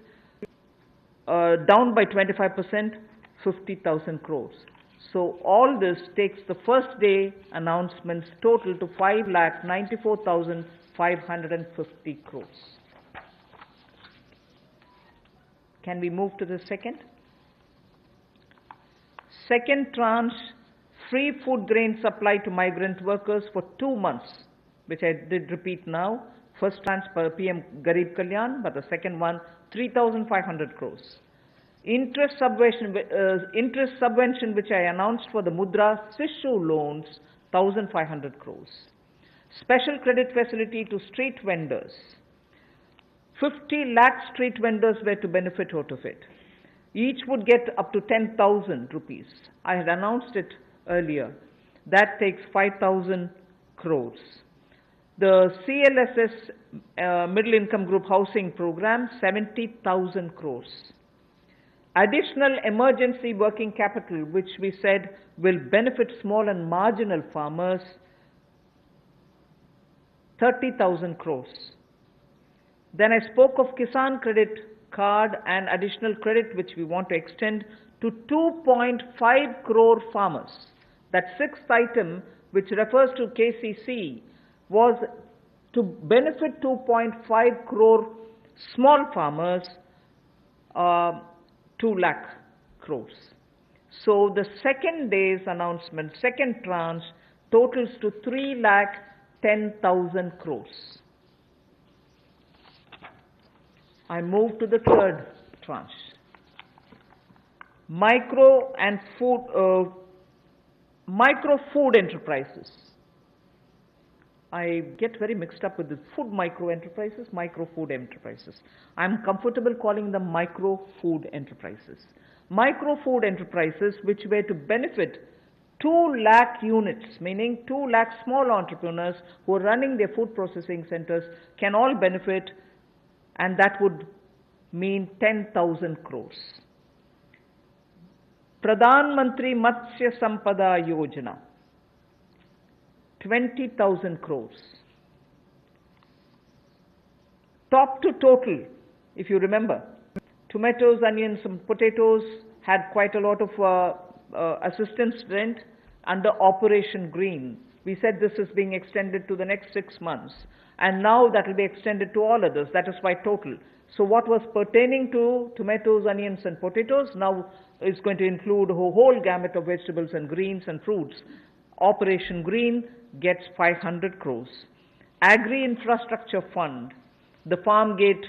down by 25%, 50,000 crores. So all this takes the first day announcements total to 5,94,550 crores. Can we move to the second? Second tranche, free food grain supply to migrant workers for 2 months, which I did repeat now. First tranche per PM Garib Kalyan, but the second one, 3,500 crores. Interest subvention which I announced for the Mudra Sishu loans, 1,500 crores. Special credit facility to street vendors. 50 lakh street vendors were to benefit out of it. Each would get up to 10,000 rupees. I had announced it earlier. That takes 5,000 crores. The CLSS Middle Income Group Housing Program, 70,000 crores. Additional emergency working capital, which we said will benefit small and marginal farmers, 30,000 crores. Then I spoke of Kisan Credit Card and additional credit which we want to extend to 2.5 crore farmers. That sixth item, which refers to KCC, was to benefit 2.5 crore small farmers, 2 lakh crores. So the second day's announcement, second tranche, totals to 3,10,000 crores. I move to the third tranche. Micro food enterprises. I get very mixed up with the food micro enterprises, micro food enterprises. I'm comfortable calling them micro food enterprises. Micro food enterprises which were to benefit 2 lakh units, meaning 2 lakh small entrepreneurs who are running their food processing centers can all benefit, and that would mean 10,000 crores. Pradhan Mantri Matsya Sampada Yojana, 20,000 crores. Top to total, if you remember, tomatoes, onions, and potatoes had quite a lot of assistance rent under Operation Green. We said this is being extended to the next 6 months, and now that will be extended to all others. That is why total. So what was pertaining to tomatoes, onions, and potatoes now is going to include a whole gamut of vegetables and greens and fruits. Operation Green gets 500 crores. Agri-Infrastructure Fund, the farm gate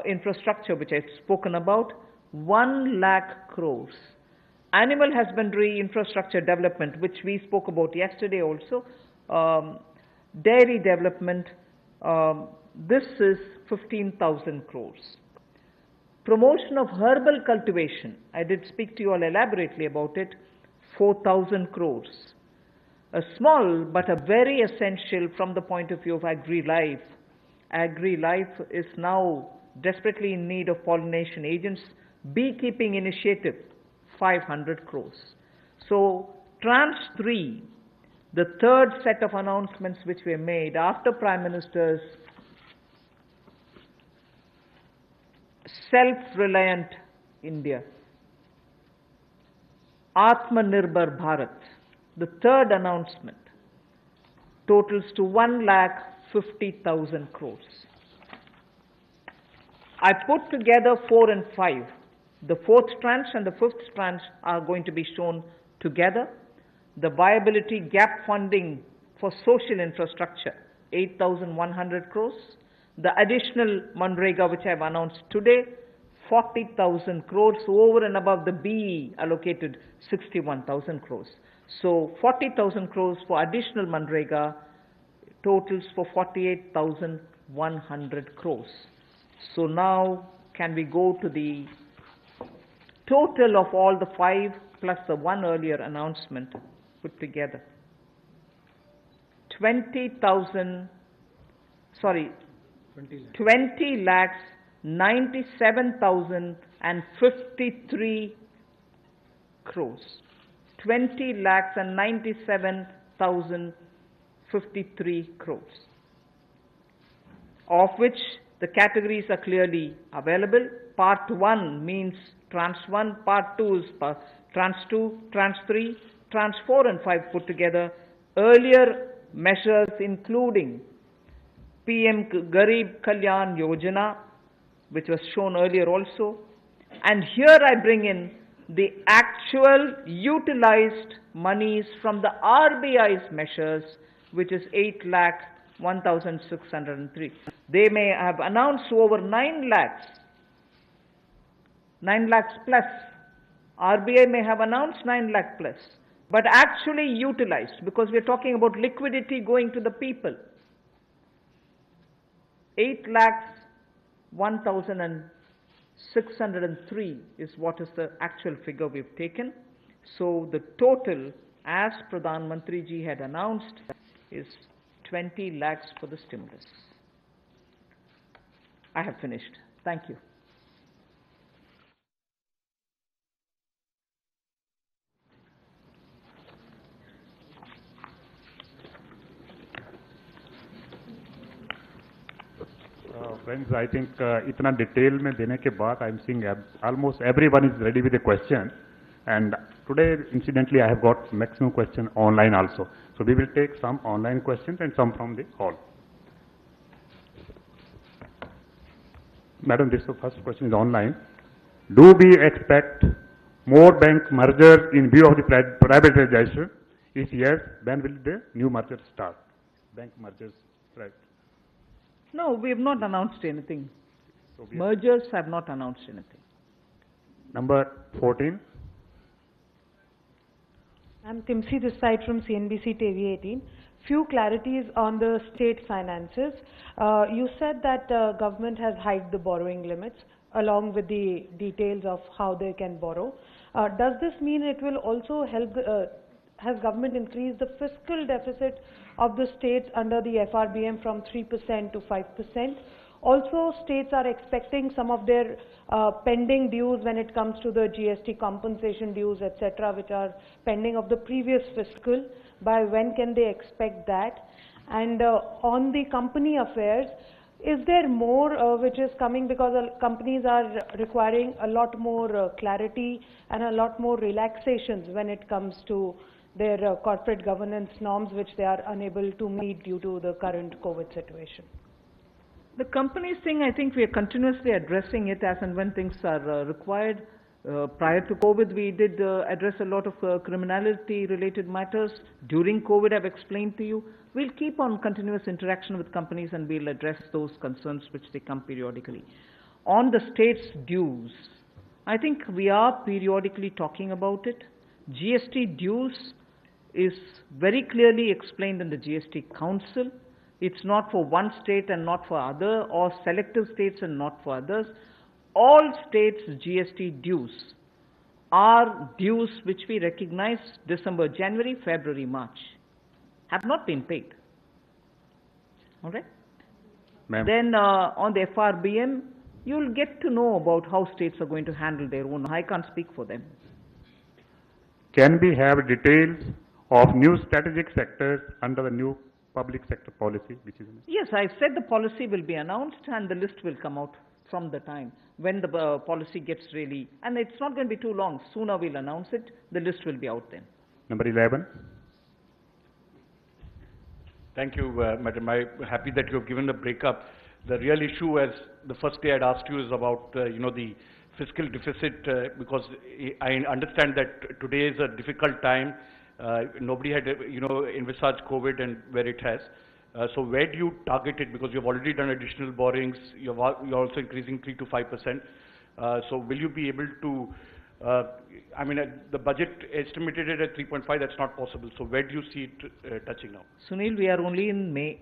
infrastructure which I've spoken about, 1 lakh crores. Animal husbandry infrastructure development, which we spoke about yesterday also, dairy development, this is 15,000 crores. Promotion of herbal cultivation, I did speak to you all elaborately about it, 4,000 crores. A small but a very essential from the point of view of agri-life. Agri-life is now desperately in need of pollination agents. Beekeeping initiative, 500 crores. So Tranche 3, the third set of announcements which were made after Prime Minister's self-reliant India, Atmanirbhar Bharat, the third announcement, totals to 1,50,000 crores. I put together 4 and 5. The fourth tranche and the fifth tranche are going to be shown together. The viability gap funding for social infrastructure, 8,100 crores. The additional Manrega, which I have announced today, 40,000 crores over and above the BE allocated 61,000 crores. So 40,000 crores for additional Manrega totals for 48,100 crores. So now can we go to the total of all the 5 plus the one earlier announcement put together? 20 lakhs 97,053 crores. 20 lakhs and 97,053 crores, of which the categories are clearly available. Part 1 means Tranche 1, Part 2 is Tranche 2, Tranche 3, Tranche 4 and 5 put together. Earlier measures including PM Garib Kalyan Yojana, which was shown earlier also. And here I bring in the actual utilized monies from the RBI's measures, which is 8,01,603. They may have announced over 9 lakhs plus. RBI may have announced 9 lakh plus, but actually utilized, because we're talking about liquidity going to the people. 8,01,603 is what is the actual figure we've taken. So the total, as Pradhan Mantri ji had announced, is 20 lakhs for the stimulus. I have finished. Thank you. Friends, I think इतना detail में देने के बाद I am seeing almost everyone is ready with a question, and today incidentally I have got maximum question online also. So we will take some online questions and some from the hall. Madam, this first question is online. Do we expect more bank mergers in view of the privatization? If yes, when will the new mergers start? Bank mergers, right? No, we have not announced anything. So Mergers have not announced anything. Number 14. I'm Timsi this side from CNBC TV 18. Few clarities on the state finances. You said that government has hiked the borrowing limits along with the details of how they can borrow. Does this mean it will also help has government increased the fiscal deficit of the states under the FRBM from 3% to 5%. Also, states are expecting some of their pending dues when it comes to the GST compensation dues, etc., which are pending of the previous fiscal. By when can they expect that? And on the company affairs, is there more which is coming, because companies are requiring a lot more clarity and a lot more relaxations when it comes to their corporate governance norms, which they are unable to meet due to the current COVID situation? The companies thing, I think we are continuously addressing it as and when things are required. Prior to COVID, we did address a lot of criminality-related matters. During COVID, I've explained to you, we'll keep on continuous interaction with companies and we'll address those concerns which they come periodically. On the state's dues, I think we are periodically talking about it. GST dues is very clearly explained in the GST Council. It's not for one state and not for other, or selective states and not for others. All states' GST dues are dues which we recognize December, January, February, March, have not been paid. All right? Then on the FRBM, you'll get to know about how states are going to handle their own. I can't speak for them. Can we have details of new strategic sectors under the new public sector policy, which is? Yes, I said the policy will be announced and the list will come out from the time when the policy gets really, and it's not going to be too long. Sooner we'll announce it, the list will be out then. Number 11. Thank you, Madam. I'm happy that you have given a breakup. The real issue, as the first day I'd asked you, is about the fiscal deficit, because I understand that today is a difficult time. Nobody had envisaged COVID and where it has. So where do you target it? Because you've already done additional borrowings. You're also increasing 3 to 5%. So will you be able to? The budget estimated it at 3.5. That's not possible. So where do you see it touching now? Sunil, we are only in May.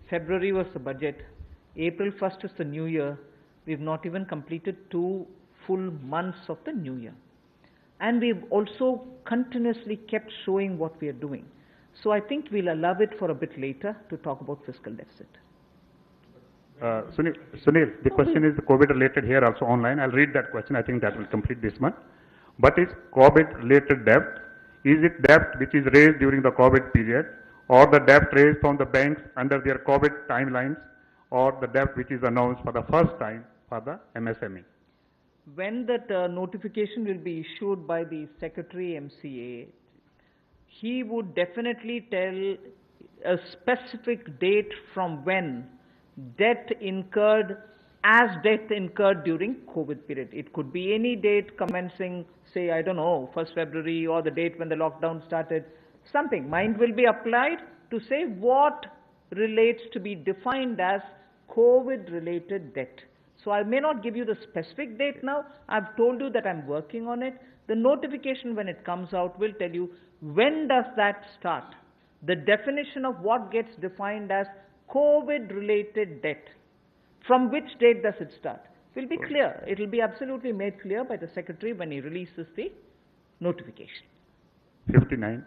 February was the budget. April 1st is the new year. We've not even completed 2 full months of the new year. And we've also continuously kept showing what we are doing. So I think we'll allow it for a bit later to talk about fiscal deficit. Sunil, the question is COVID related here also online. I'll read that question. I think that will complete this one. But is COVID related debt? Is it debt which is raised during the COVID period, or the debt raised from the banks under their COVID timelines, or the debt which is announced for the first time for the MSME? When that notification will be issued by the Secretary MCA, he would definitely tell a specific date from when debt incurred as debt incurred during COVID period. It could be any date commencing, say, I don't know, 1st February, or the date when the lockdown started, something. Mine will be applied to say what relates to be defined as COVID-related debt. So I may not give you the specific date now. I've told you that I'm working on it. The notification, when it comes out, will tell you when does that start. The definition of what gets defined as COVID-related debt. From which date does it start? Will be clear. It will be absolutely made clear by the Secretary when he releases the notification. 59.